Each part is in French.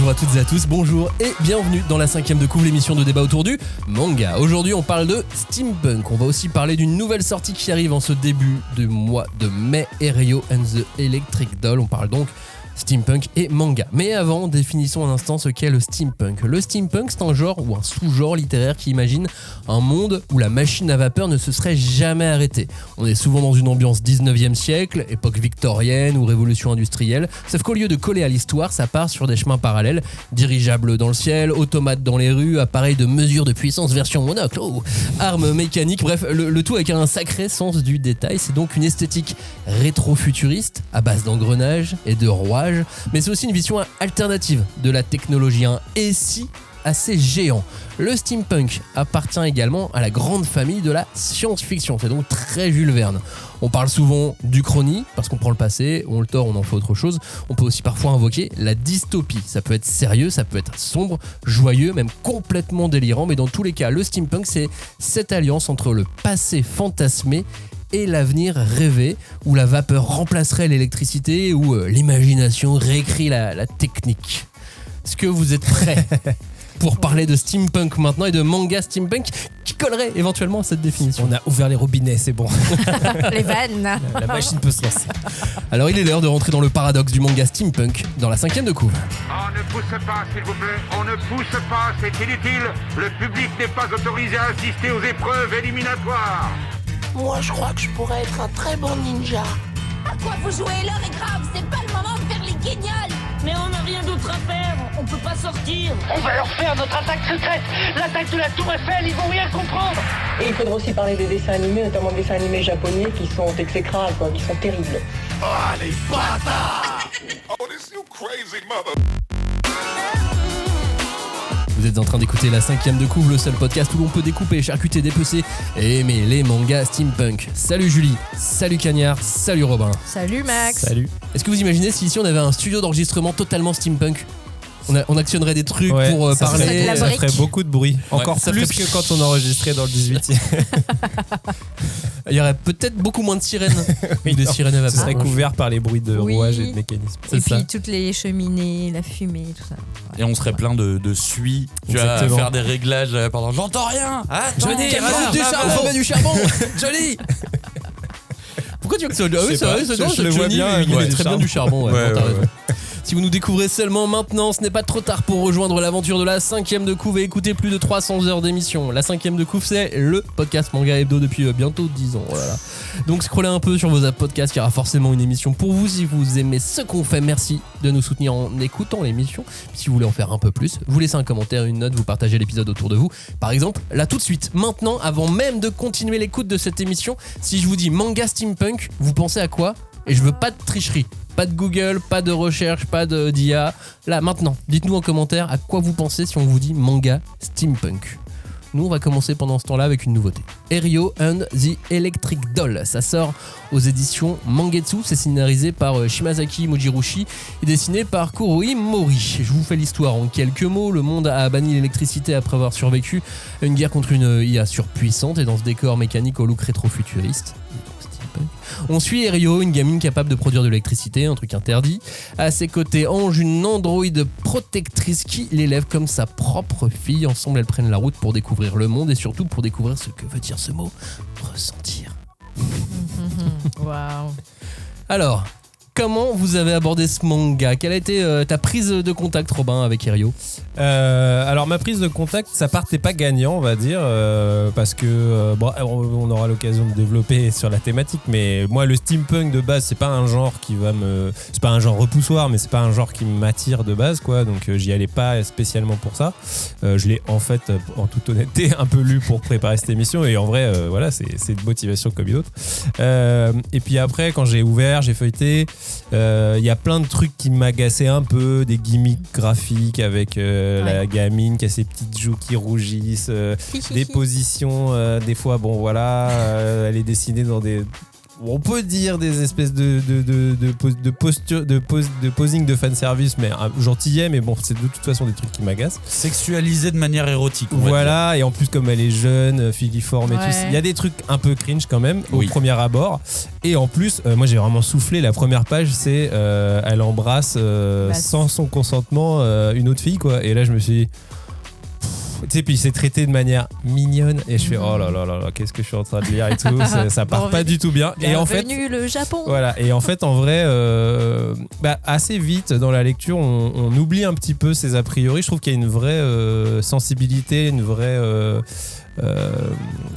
Bonjour à toutes et à tous, bonjour et bienvenue dans la 5e de couvre, l'émission de débat autour du manga. Aujourd'hui on parle de steampunk, on va aussi parler d'une nouvelle sortie qui arrive en ce début du mois de mai, Aerio and the Electric Doll. On parle donc steampunk et manga. Mais avant, définissons un instant ce qu'est le steampunk. Le steampunk, c'est un genre ou un sous-genre littéraire qui imagine un monde où la machine à vapeur ne se serait jamais arrêtée. On est souvent dans une ambiance 19e siècle, époque victorienne ou révolution industrielle, sauf qu'au lieu de coller à l'histoire, ça part sur des chemins parallèles, dirigeables dans le ciel, automates dans les rues, appareils de mesure de puissance version monocle, armes mécaniques, bref, le tout avec un sacré sens du détail. C'est donc une esthétique rétro-futuriste, à base d'engrenages et de rouages, mais c'est aussi une vision alternative de la technologie, un SI assez géant. Le steampunk appartient également à la grande famille de la science-fiction, c'est donc très Jules Verne. On parle souvent d'Uchronie, parce qu'on prend le passé, on le tord, on en fait autre chose. On peut aussi parfois invoquer la dystopie. Ça peut être sérieux, ça peut être sombre, joyeux, même complètement délirant, mais dans tous les cas, le steampunk, c'est cette alliance entre le passé fantasmé et l'avenir rêvé, où la vapeur remplacerait l'électricité, où l'imagination réécrit la technique. Est-ce que vous êtes prêts pour parler de steampunk maintenant et de manga steampunk qui collerait éventuellement à cette définition? On a ouvert les robinets, c'est bon. Les vannes. La machine peut se lancer. Alors il est l'heure de rentrer dans le paradoxe du manga steampunk dans la 5e de couvre. On ne pousse pas, s'il vous plaît. On ne pousse pas, c'est inutile. Le public n'est pas autorisé à assister aux épreuves éliminatoires. Moi, je crois que je pourrais être un très bon ninja. À quoi vous jouez? L'heure est grave, c'est pas le moment de faire les guignols. Mais on n'a rien d'autre à faire, on peut pas sortir. On va leur faire notre attaque secrète, l'attaque de la Tour Eiffel, ils vont rien comprendre. Et il faudra aussi parler des dessins animés, notamment des dessins animés japonais qui sont exécrables, qui sont terribles. Oh, les bâtards! Oh, this you crazy mother... Vous êtes en train d'écouter la 5e de couvre, le seul podcast où l'on peut découper, charcuter, dépecer et aimer les mangas steampunk. Salut Julie, salut Cagnard, salut Robin. Salut Max. Salut. Est-ce que vous imaginez si ici on avait un studio d'enregistrement totalement steampunk? On actionnerait des trucs pour ça parler. la Ça brique. ferait beaucoup de bruit. Encore ça plus ferait- que quand on enregistrait dans le 18e. Il y aurait peut-être beaucoup moins de sirènes. Oui, Ou des non. sirènes à Ce vapeur. serait couvert par les bruits de Oui. rouage et de mécanisme. Et C'est ça. puis toutes les cheminées, la fumée, tout ça. Et on serait plein de suie. Tu vas Exactement. faire des réglages pendant. J'entends rien. Attends, Johnny, Cagnard, rajoute du bravo. charbon, remets du charbon. Johnny. Pourquoi tu veux que ça? Ah Je oui, sais c'est pas, vrai, c'est je non, le vois Johnny, bien, il ouais, met du très bien charbon. du charbon. Ouais, t'as ouais, raison. ouais. Si vous nous découvrez seulement maintenant, ce n'est pas trop tard pour rejoindre l'aventure de la 5e de couvre et écouter plus de 300 heures d'émission. La 5e de couvre, c'est le podcast manga hebdo depuis bientôt 10 ans. Voilà. Donc scrollez un peu sur vos apps podcast, il y aura forcément une émission pour vous. Si vous aimez ce qu'on fait, merci de nous soutenir en écoutant l'émission. Si vous voulez en faire un peu plus, vous laissez un commentaire, une note, vous partagez l'épisode autour de vous. Par exemple, là tout de suite, maintenant, avant même de continuer l'écoute de cette émission, si je vous dis manga steampunk, vous pensez à quoi? Et je veux pas de tricherie. Pas de Google, pas de recherche, pas d'IA. Là, maintenant, dites-nous en commentaire à quoi vous pensez si on vous dit manga steampunk. Nous, on va commencer pendant ce temps-là avec une nouveauté. Aerio and the Electric Doll. Ça sort aux éditions Mangetsu. C'est scénarisé par Shimazaki Mojirushi et dessiné par Kuroi Mori. Je vous fais l'histoire en quelques mots. Le monde a banni l'électricité après avoir survécu à une guerre contre une IA surpuissante et dans ce décor mécanique au look rétro-futuriste. On suit Aerio, une gamine capable de produire de l'électricité, un truc interdit. À ses côtés, Ange, une androïde protectrice qui l'élève comme sa propre fille. Ensemble, elles prennent la route pour découvrir le monde et surtout pour découvrir ce que veut dire ce mot, ressentir. Waouh. Alors, comment vous avez abordé ce manga? Quelle a été ta prise de contact, Robin, avec Aerio? Alors ma prise de contact, ça partait pas gagnant, on va dire, parce que bon, on aura l'occasion de développer sur la thématique, mais moi le steampunk de base, c'est pas un genre c'est pas un genre repoussoir, mais c'est pas un genre qui m'attire de base, quoi. Donc j'y allais pas spécialement pour ça. Je l'ai en fait, en toute honnêteté, un peu lu pour préparer cette émission, et en vrai, voilà, c'est une motivation comme une autre. Et puis après, quand j'ai ouvert, j'ai feuilleté. Il y a plein de trucs qui m'agaçaient un peu, des gimmicks graphiques avec la gamine qui a ses petites joues qui rougissent, des positions, des fois, bon voilà, elle est dessinée dans des on peut dire des espèces de posture, de posing de fanservice, mais gentillet, mais bon, c'est de toute façon des trucs qui m'agacent. Sexualisé de manière érotique. Voilà, et en plus, comme elle est jeune, filiforme et tout, il y a des trucs un peu cringe quand même, au premier abord. Et en plus, moi j'ai vraiment soufflé. La première page, c'est elle embrasse sans son consentement une autre fille, quoi. Et là, je me suis dit. Tu sais, puis c'est traité de manière mignonne et je fais oh là là là là, qu'est-ce que je suis en train de lire et tout, ça part pas du tout bien. Et en fait, le Japon. Voilà, et en fait, en vrai, assez vite dans la lecture, on oublie un petit peu ces a priori. Je trouve qu'il y a une vraie sensibilité, une vraie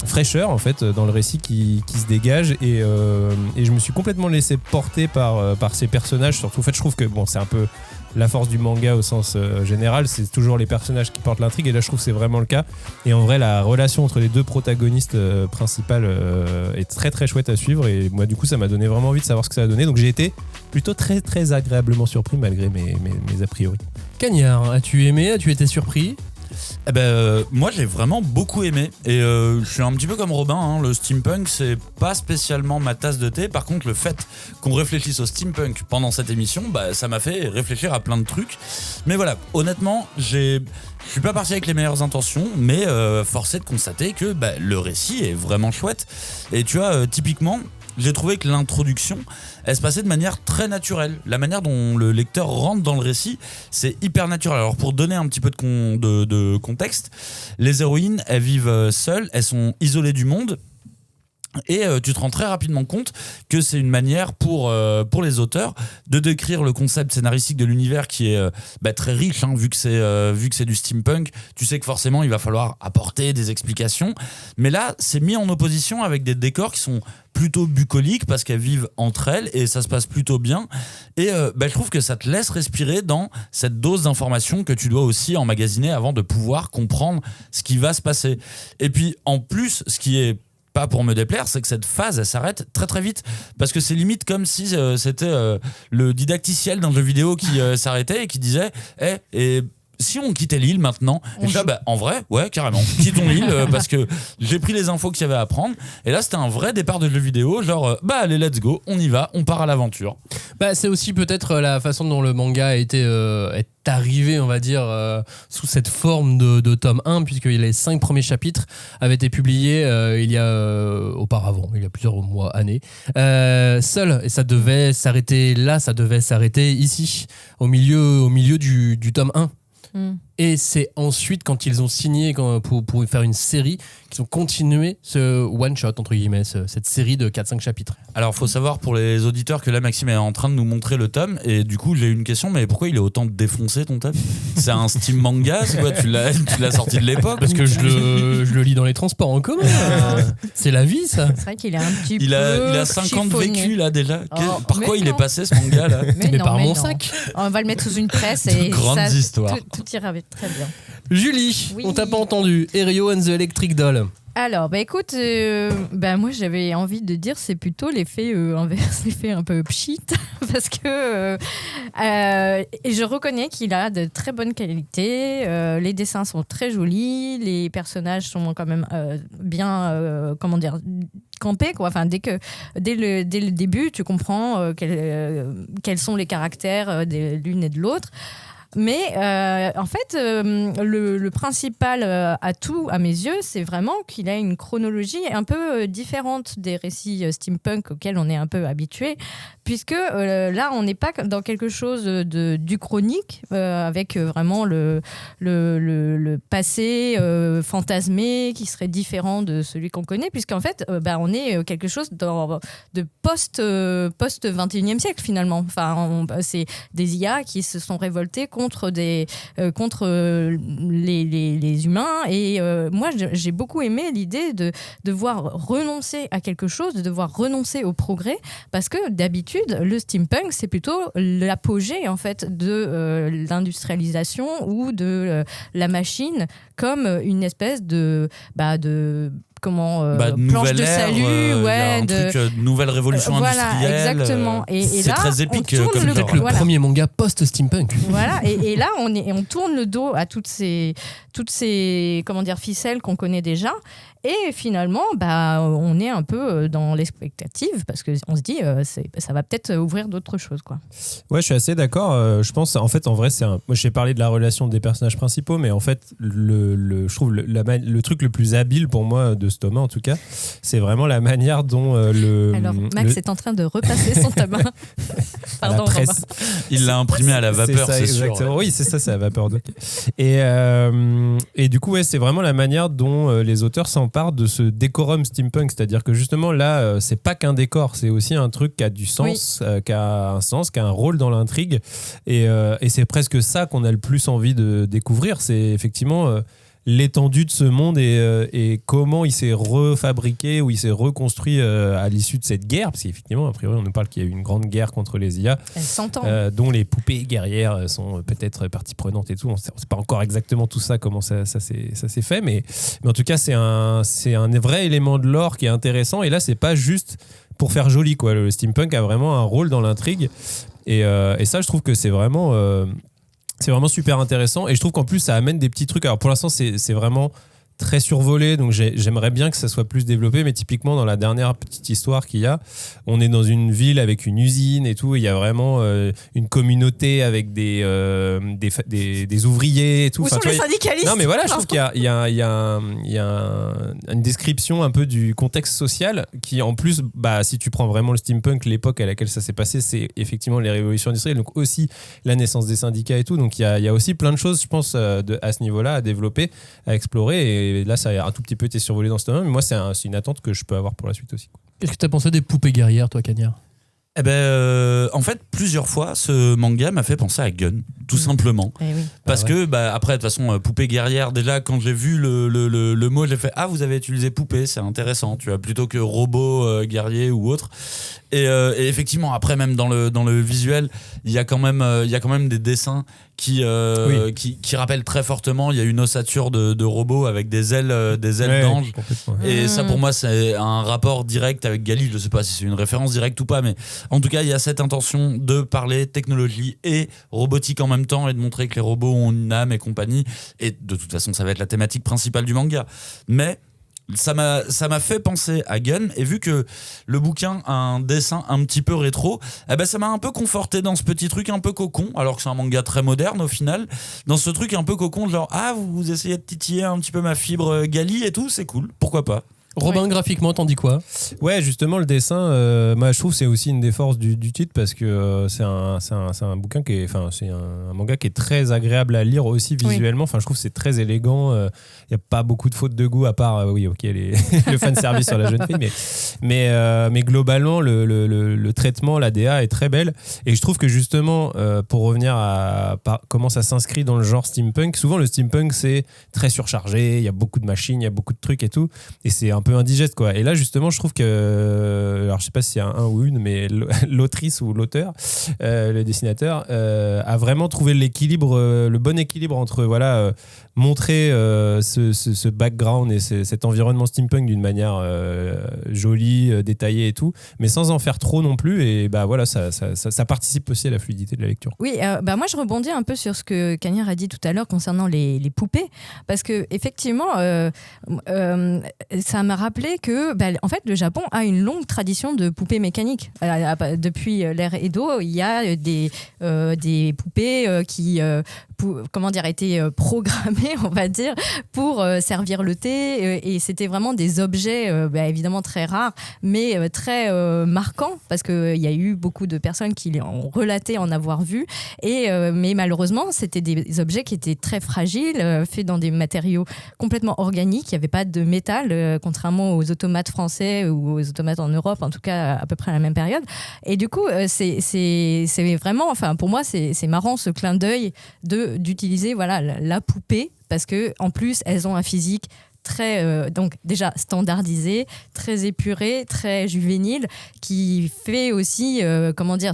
fraîcheur en fait dans le récit qui se dégage et je me suis complètement laissé porter par ces personnages. Surtout, en fait, je trouve que bon, c'est un peu la force du manga au sens général, c'est toujours les personnages qui portent l'intrigue, et là je trouve que c'est vraiment le cas. Et en vrai, la relation entre les deux protagonistes principales est très très chouette à suivre, et moi du coup ça m'a donné vraiment envie de savoir ce que ça a donné, donc j'ai été plutôt très très agréablement surpris malgré mes a priori. Cagnard, as-tu aimé, as-tu été surpris ? Moi j'ai vraiment beaucoup aimé et je suis un petit peu comme Robin, hein. Le steampunk c'est pas spécialement ma tasse de thé. Par contre le fait qu'on réfléchisse au steampunk pendant cette émission, ça m'a fait réfléchir à plein de trucs. Mais voilà, honnêtement je suis pas parti avec les meilleures intentions, mais force est de constater que le récit est vraiment chouette. Et tu vois, typiquement j'ai trouvé que l'introduction, elle se passait de manière très naturelle. La manière dont le lecteur rentre dans le récit, c'est hyper naturel. Alors pour donner un petit peu de contexte, les héroïnes, elles vivent seules, elles sont isolées du monde. Et tu te rends très rapidement compte que c'est une manière pour les auteurs de décrire le concept scénaristique de l'univers qui est très riche, hein, vu que c'est du steampunk. Tu sais que forcément il va falloir apporter des explications, mais là c'est mis en opposition avec des décors qui sont plutôt bucoliques parce qu'elles vivent entre elles et ça se passe plutôt bien. Et je trouve que ça te laisse respirer dans cette dose d'information que tu dois aussi emmagasiner avant de pouvoir comprendre ce qui va se passer. Et puis en plus, ce qui est pas pour me déplaire, c'est que cette phase elle s'arrête très très vite parce que c'est limite comme si c'était le didacticiel d'un jeu vidéo qui s'arrêtait et qui disait et si on quittait l'île maintenant, et là, en vrai, ouais, carrément, quittons l'île parce que j'ai pris les infos qu'il y avait à prendre. Et là, c'était un vrai départ de jeu vidéo, genre, allez, let's go, on y va, on part à l'aventure. C'est aussi peut-être la façon dont le manga est arrivé, on va dire, sous cette forme de tome 1, puisque les 5 premiers chapitres avaient été publiés il y a auparavant, il y a plusieurs mois, années, seul, et ça devait s'arrêter là, ça devait s'arrêter ici, au milieu du tome 1. Et c'est ensuite quand ils ont signé pour faire une série qu'ils ont continué ce one shot entre guillemets, cette série de 4-5 chapitres. Alors faut savoir pour les auditeurs que là Maxime est en train de nous montrer le tome et du coup j'ai une question, mais pourquoi il est autant défoncé ton tome? C'est un Steam manga, c'est quoi, tu l'as sorti de l'époque? Parce que je le lis dans les transports en commun. C'est la vie ça. C'est vrai qu'il est un petit il peu a 5 ans de vécu là déjà. Par quoi non. il est passé ce manga là? Mais par mon sac. On va le mettre sous une presse et grandes histoires. Tout ira très bien. Julie, oui. On t'a pas entendu. Aereo and the Electric Doll. Alors, écoute, moi j'avais envie de dire c'est plutôt l'effet inverse, l'effet un peu pchit, parce que et je reconnais qu'il a de très bonnes qualités, les dessins sont très jolis, les personnages sont quand même bien, campés, quoi. Enfin, dès le début, tu comprends quels sont les caractères de l'une et de l'autre. Mais en fait, le principal atout à mes yeux, c'est vraiment qu'il a une chronologie un peu différente des récits steampunk auxquels on est un peu habitué, puisque là, on n'est pas dans quelque chose du chronique, avec vraiment le passé fantasmé qui serait différent de celui qu'on connaît, puisqu'en fait, on est quelque chose de post-21e siècle finalement. Enfin, c'est des IA qui se sont révoltés contre les humains et moi j'ai beaucoup aimé l'idée de devoir renoncer à quelque chose, de devoir renoncer au progrès, parce que d'habitude le steampunk c'est plutôt l'apogée en fait de l'industrialisation ou de la machine comme une espèce de planche nouvelle de ère, salut, y a un truc, nouvelle révolution industrielle. Exactement. Et c'est là, très épique on tourne comme genre. Le premier manga post-steampunk. Voilà, et là on tourne le dos à toutes ces ficelles qu'on connaît déjà. Et finalement, on est un peu dans l'expectative parce qu'on se dit ça va peut-être ouvrir d'autres choses, quoi. Ouais, je suis assez d'accord. Je pense, en vrai, moi, j'ai parlé de la relation des personnages principaux, mais en fait, je trouve le truc le plus habile pour moi de ce tome, en tout cas, c'est vraiment la manière dont Alors, Max est en train de repasser son tome. Pardon, la presse. Il l'a imprimé à la vapeur, c'est sûr. Exactement. Oui, c'est ça, c'est la vapeur d'eau. Et du coup, ouais, c'est vraiment la manière dont les auteurs s'emparent de ce décorum steampunk, c'est-à-dire que justement là, c'est pas qu'un décor, c'est aussi un truc qui a du sens, qui a un rôle dans l'intrigue, et c'est presque ça qu'on a le plus envie de découvrir, c'est effectivement l'étendue de ce monde et comment il s'est refabriqué ou il s'est reconstruit à l'issue de cette guerre, parce qu'effectivement, a priori, on nous parle qu'il y a eu une grande guerre contre les IA, dont les poupées guerrières sont peut-être partie prenante et tout. On ne sait pas encore exactement tout ça, comment ça s'est fait, mais en tout cas, c'est un vrai élément de lore qui est intéressant, et là, c'est pas juste pour faire joli, quoi. Le steampunk a vraiment un rôle dans l'intrigue, et ça, je trouve que c'est vraiment super intéressant, et je trouve qu'en plus ça amène des petits trucs. Alors pour l'instant c'est vraiment très survolé, donc j'aimerais bien que ça soit plus développé, mais typiquement dans la dernière petite histoire qu'il y a, on est dans une ville avec une usine et tout, il y a vraiment une communauté avec des ouvriers et tout. Où sont les syndicalistes ? Non mais voilà, je trouve qu'il y a une description un peu du contexte social qui, en plus, si tu prends vraiment le steampunk, l'époque à laquelle ça s'est passé, c'est effectivement les révolutions industrielles, donc aussi la naissance des syndicats et tout, donc il y a aussi plein de choses, je pense, à ce niveau-là à développer, à explorer, et là ça a un tout petit peu été survolé dans ce tome, mais moi c'est une attente que je peux avoir pour la suite aussi. Qu'est-ce que t'as pensé des poupées guerrières, toi, Cagnard ? En fait, plusieurs fois, ce manga m'a fait penser à Gun, tout simplement. Oui. Parce que, après, de toute façon, poupée guerrière, déjà, quand j'ai vu le mot, j'ai fait « Ah, vous avez utilisé poupée, c'est intéressant, tu vois, plutôt que robot guerrier ou autre. » Et effectivement, après, même dans le visuel, il y a quand même des dessins qui rappellent très fortement. Il y a une ossature de robot avec des ailes d'ange. Et ça, pour moi, c'est un rapport direct avec Gali. Je ne sais pas si c'est une référence directe ou pas, mais en tout cas, il y a cette intention de parler technologie et robotique en même temps, et de montrer que les robots ont une âme et compagnie. Et de toute façon, ça va être la thématique principale du manga. Mais ça m'a fait penser à Gun, et vu que le bouquin a un dessin un petit peu rétro, ça m'a un peu conforté dans ce petit truc un peu cocon, alors que c'est un manga très moderne au final, dans ce truc un peu cocon, genre vous essayez de titiller un petit peu ma fibre Gali et tout, c'est cool, pourquoi pas. Robin, graphiquement, t'en dis quoi ? Ouais, justement, le dessin, moi je trouve que c'est aussi une des forces du titre, parce que c'est un bouquin qui est, c'est un manga qui est très agréable à lire aussi visuellement. Enfin, je trouve que c'est très élégant. Il n'y a pas beaucoup de fautes de goût, à part le fanservice sur la jeune fille, mais globalement le traitement, la DA est très belle, et je trouve que justement, pour revenir à comment ça s'inscrit dans le genre steampunk, souvent le steampunk c'est très surchargé, il y a beaucoup de machines, il y a beaucoup de trucs et tout, et c'est un peu indigeste, quoi. Et là justement, je trouve que, alors je sais pas si c'est un ou une, mais l'autrice ou l'auteur, le dessinateur, a vraiment trouvé le bon équilibre entre montrer ce background et cet environnement steampunk d'une manière jolie, détaillée et tout, mais sans en faire trop non plus, et ça participe aussi à la fluidité de la lecture. Oui, moi je rebondis un peu sur ce que Cagnard a dit tout à l'heure concernant les poupées, parce que effectivement ça m'a rappelé que en fait le Japon a une longue tradition de poupées mécaniques. Depuis l'ère Edo, il y a des poupées qui étaient programmées, on va dire, pour servir le thé, et c'était vraiment des objets évidemment très rares, mais très marquants, parce qu'il y a eu beaucoup de personnes qui ont relaté en avoir vu, mais malheureusement c'était des objets qui étaient très fragiles, faits dans des matériaux complètement organiques, il n'y avait pas de métal, contrairement aux automates français ou aux automates en Europe, en tout cas à peu près à la même période. Et du coup c'est vraiment, pour moi c'est marrant ce clin d'œil d'utiliser la poupée, parce que en plus elles ont un physique très donc déjà standardisé, très épuré, très juvénile, qui fait aussi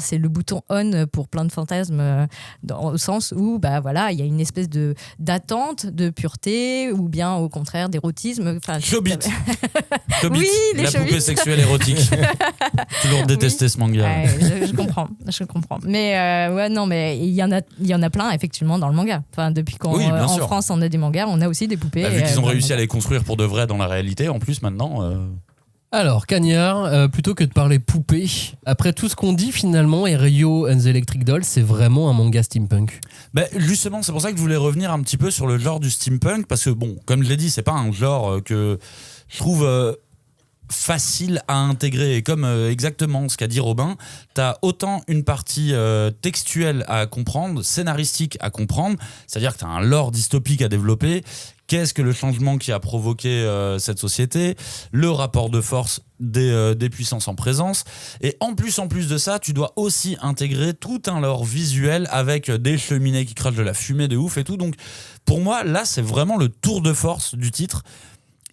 c'est le bouton on pour plein de fantasmes au sens où il y a une espèce d'attente, de pureté ou bien au contraire d'érotisme. Chobit. Oui, la poupée sexuelle érotique. Toujours détesté ce manga. Ouais, je comprends. Mais mais il y en a plein effectivement dans le manga. Enfin, depuis qu'en France on a des mangas, on a aussi des poupées. Vu qu'ils ont réussi à les construire pour de vrai dans la réalité, en plus maintenant. Alors, Cagnard, plutôt que de parler poupée, après tout ce qu'on dit finalement, et Rio and the Electric Doll, c'est vraiment un manga steampunk. Justement, c'est pour ça que je voulais revenir un petit peu sur le genre du steampunk, parce que comme je l'ai dit, c'est pas un genre que je trouve facile à intégrer. Et comme exactement ce qu'a dit Robin, t'as autant une partie textuelle à comprendre, scénaristique à comprendre, c'est-à-dire que t'as un lore dystopique à développer. Qu'est-ce que le changement qui a provoqué cette société, le rapport de force des puissances en présence, et en plus de ça, tu dois aussi intégrer tout un lore visuel avec des cheminées qui crachent de la fumée de ouf et tout. Donc pour moi, là, c'est vraiment le tour de force du titre.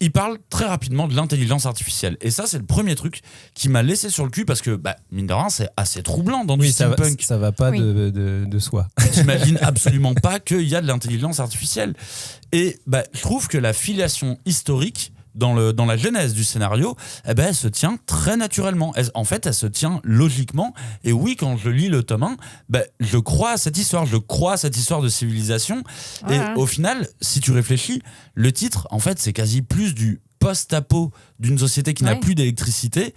Il parle très rapidement de l'intelligence artificielle. Et ça, c'est le premier truc qui m'a laissé sur le cul parce que, mine de rien, c'est assez troublant dans du steampunk. Ça va pas de soi. J'imagine absolument pas qu'il y a de l'intelligence artificielle. Et je trouve que la filiation historique dans la genèse du scénario, elle se tient très naturellement. Elle se tient logiquement. Et oui, quand je lis le tome 1, je crois à cette histoire. Je crois à cette histoire de civilisation. Ouais. Et au final, si tu réfléchis, le titre, en fait, c'est quasi plus du post-apo d'une société qui n'a plus d'électricité.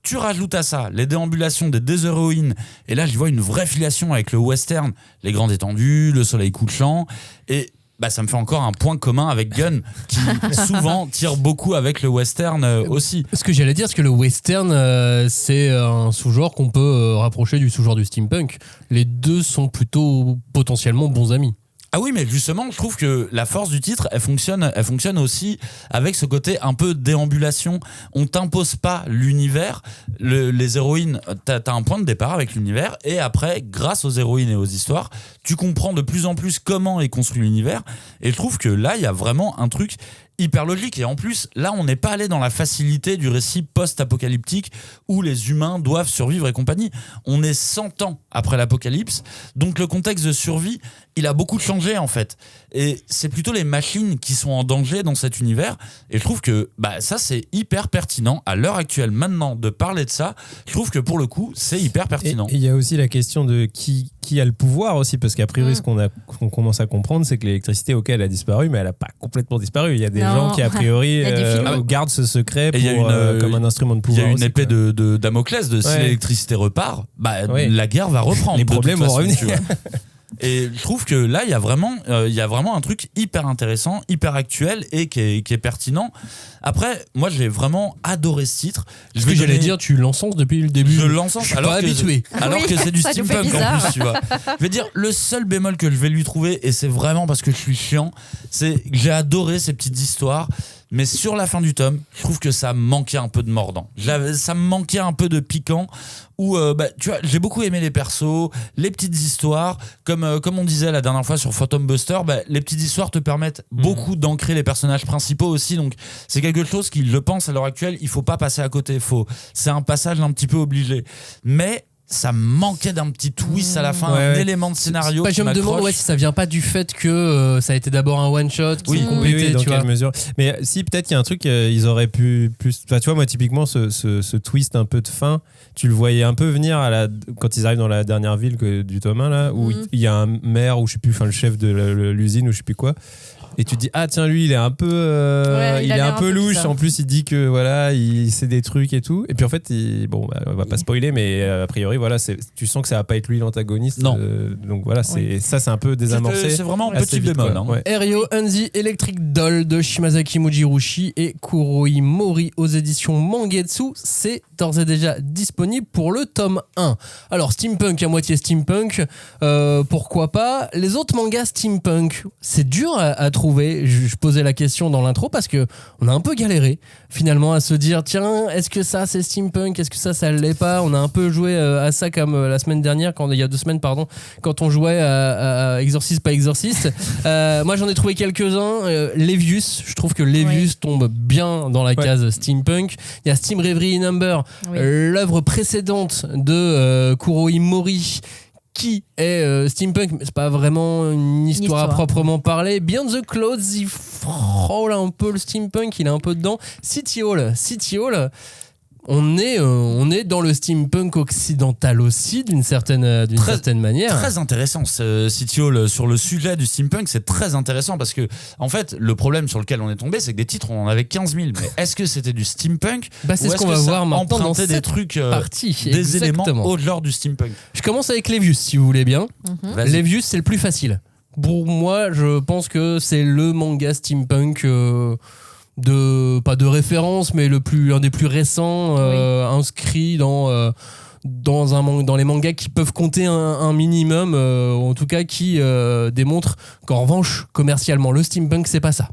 Tu rajoutes à ça les déambulations des héroïnes. Et là, je vois une vraie filiation avec le western. Les grandes étendues, le soleil couchant. Et ça me fait encore un point commun avec Gun qui souvent tire beaucoup avec le western aussi. Ce que j'allais dire, c'est que le western, c'est un sous-genre qu'on peut rapprocher du sous-genre du steampunk. Les deux sont plutôt potentiellement bons amis. Ah oui, mais justement, je trouve que la force du titre, elle fonctionne aussi avec ce côté un peu déambulation. On t'impose pas l'univers. Les héroïnes, t'as un point de départ avec l'univers, et après, grâce aux héroïnes et aux histoires, tu comprends de plus en plus comment est construit l'univers. Et je trouve que là, il y a vraiment un truc hyper logique. Et en plus, là, on n'est pas allé dans la facilité du récit post-apocalyptique où les humains doivent survivre et compagnie. On est 100 ans après l'apocalypse, donc le contexte de survie, il a beaucoup changé en fait. Et c'est plutôt les machines qui sont en danger dans cet univers. Et je trouve que ça, c'est hyper pertinent à l'heure actuelle maintenant de parler de ça. Je trouve que pour le coup, c'est hyper pertinent. Et il y a aussi la question de qui a le pouvoir aussi, parce qu'a priori, ce qu'on commence à comprendre, c'est que l'électricité, elle a disparu, mais elle n'a pas complètement disparu. Il y a des gens qui, a priori, gardent ce secret comme un instrument de pouvoir. Il y a une épée de Damoclès si l'électricité repart, la guerre va reprendre. Les problèmes vont revenir. Et je trouve que là, il y a vraiment un truc hyper intéressant, hyper actuel et qui est pertinent. Après, moi, j'ai vraiment adoré ce titre. J'allais dire, tu l'encenses depuis le début. Je l'encense alors que c'est du steampunk en plus, tu vois. Je vais dire, le seul bémol que je vais lui trouver, et c'est vraiment parce que je suis chiant, c'est que j'ai adoré ces petites histoires. Mais sur la fin du tome, je trouve que ça manquait un peu de mordant. Ça me manquait un peu de piquant. Où, tu vois, j'ai beaucoup aimé les persos, les petites histoires. Comme on disait la dernière fois sur Phantom Buster, les petites histoires te permettent beaucoup d'ancrer les personnages principaux aussi. Donc, c'est quelque chose qui, je pense, à l'heure actuelle, il faut pas passer à côté. C'est un passage un petit peu obligé. Mais ça manquait d'un petit twist à la fin, un élément de scénario. Je me demande si ça vient pas du fait que ça a été d'abord un one shot qui s'est complété, dans quelle mesure. Mais si, peut-être qu'il y a un truc, ils auraient pu plus. Tu vois, moi, typiquement, ce twist un peu de fin, tu le voyais un peu venir quand ils arrivent dans la dernière ville du tome 1, là, où il y a un maire, ou je sais plus, le chef de l'usine, ou je sais plus quoi. Et tu te dis, ah tiens, lui, il est un peu, il est un peu louche. En plus, il dit que voilà, il sait des trucs et tout. Et puis en fait, on va pas spoiler, mais a priori, voilà, tu sens que ça va pas être lui l'antagoniste. Non. Donc voilà, c'est un peu désamorcé. C'est vraiment un petit bémol. Rio and the Electric Doll de Shimazaki Mojirushi et Kuroi Mori aux éditions Mangetsu. C'est d'ores et déjà disponible pour le tome 1. Alors, steampunk à moitié steampunk, pourquoi pas. Les autres mangas steampunk, c'est dur à trouver trouvé, je posais la question dans l'intro parce que on a un peu galéré finalement à se dire tiens, est-ce que ça c'est steampunk, est-ce que ça l'est pas. On a un peu joué à ça comme la semaine dernière, il y a 2 semaines pardon, quand on jouait à Exorcist pas Exorcist. Moi j'en ai trouvé quelques-uns. Levius, je trouve que Levius tombe bien dans la case steampunk. Il y a Steam Reverie Number, l'œuvre précédente de Kurohei Mori, qui est steampunk, mais c'est pas vraiment une histoire à proprement parler. Beyond the Clouds, il frôle un peu le steampunk, il est un peu dedans. City Hall, on est dans le steampunk occidental aussi, d'une certaine manière. Très intéressant, ce City Hall sur le sujet du steampunk, c'est très intéressant parce que, en fait, le problème sur lequel on est tombé, c'est que des titres, on en avait 15 000. Mais est-ce que c'était du steampunk c'est ce qu'on va voir maintenant dans des cette trucs, partie, des exactement. éléments au-delà du steampunk. Je commence avec Levius, si vous voulez bien. Levius, c'est le plus facile. Pour moi, je pense que c'est le manga steampunk pas de référence, mais un des plus récents, inscrit dans les mangas qui peuvent compter un minimum, en tout cas qui démontrent qu'en revanche, commercialement, le steampunk, c'est pas ça.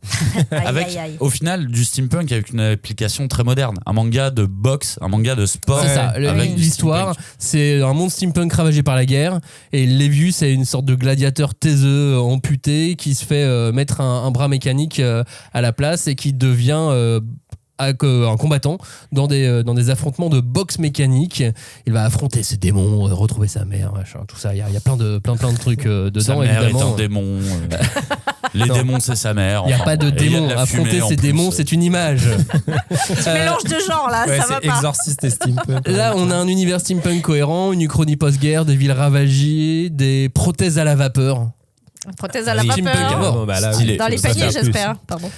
Au final, du steampunk avec une application très moderne. Un manga de boxe, un manga de sport. C'est ça. L'histoire, c'est un monde steampunk ravagé par la guerre. Et Levius, c'est une sorte de gladiateur taiseux, amputé, qui se fait mettre un bras mécanique à la place et qui devient un combattant dans des affrontements de boxe mécanique. Il va affronter ses démons, retrouver sa mère, machin, tout ça. Il y a plein de trucs dedans. Sa mère évidemment. est un démon. Les démons, c'est sa mère. Il n'y a pas de démons. Affronter ses démons, c'est une image. Mélange de genres là, ça va pas. Exorciste et steampunk. Là, on a un univers steampunk cohérent, une uchronie post-guerre, des villes ravagées, des prothèses à la vapeur. Prothèses à la vapeur. Dans les paniers, j'espère. Pardon.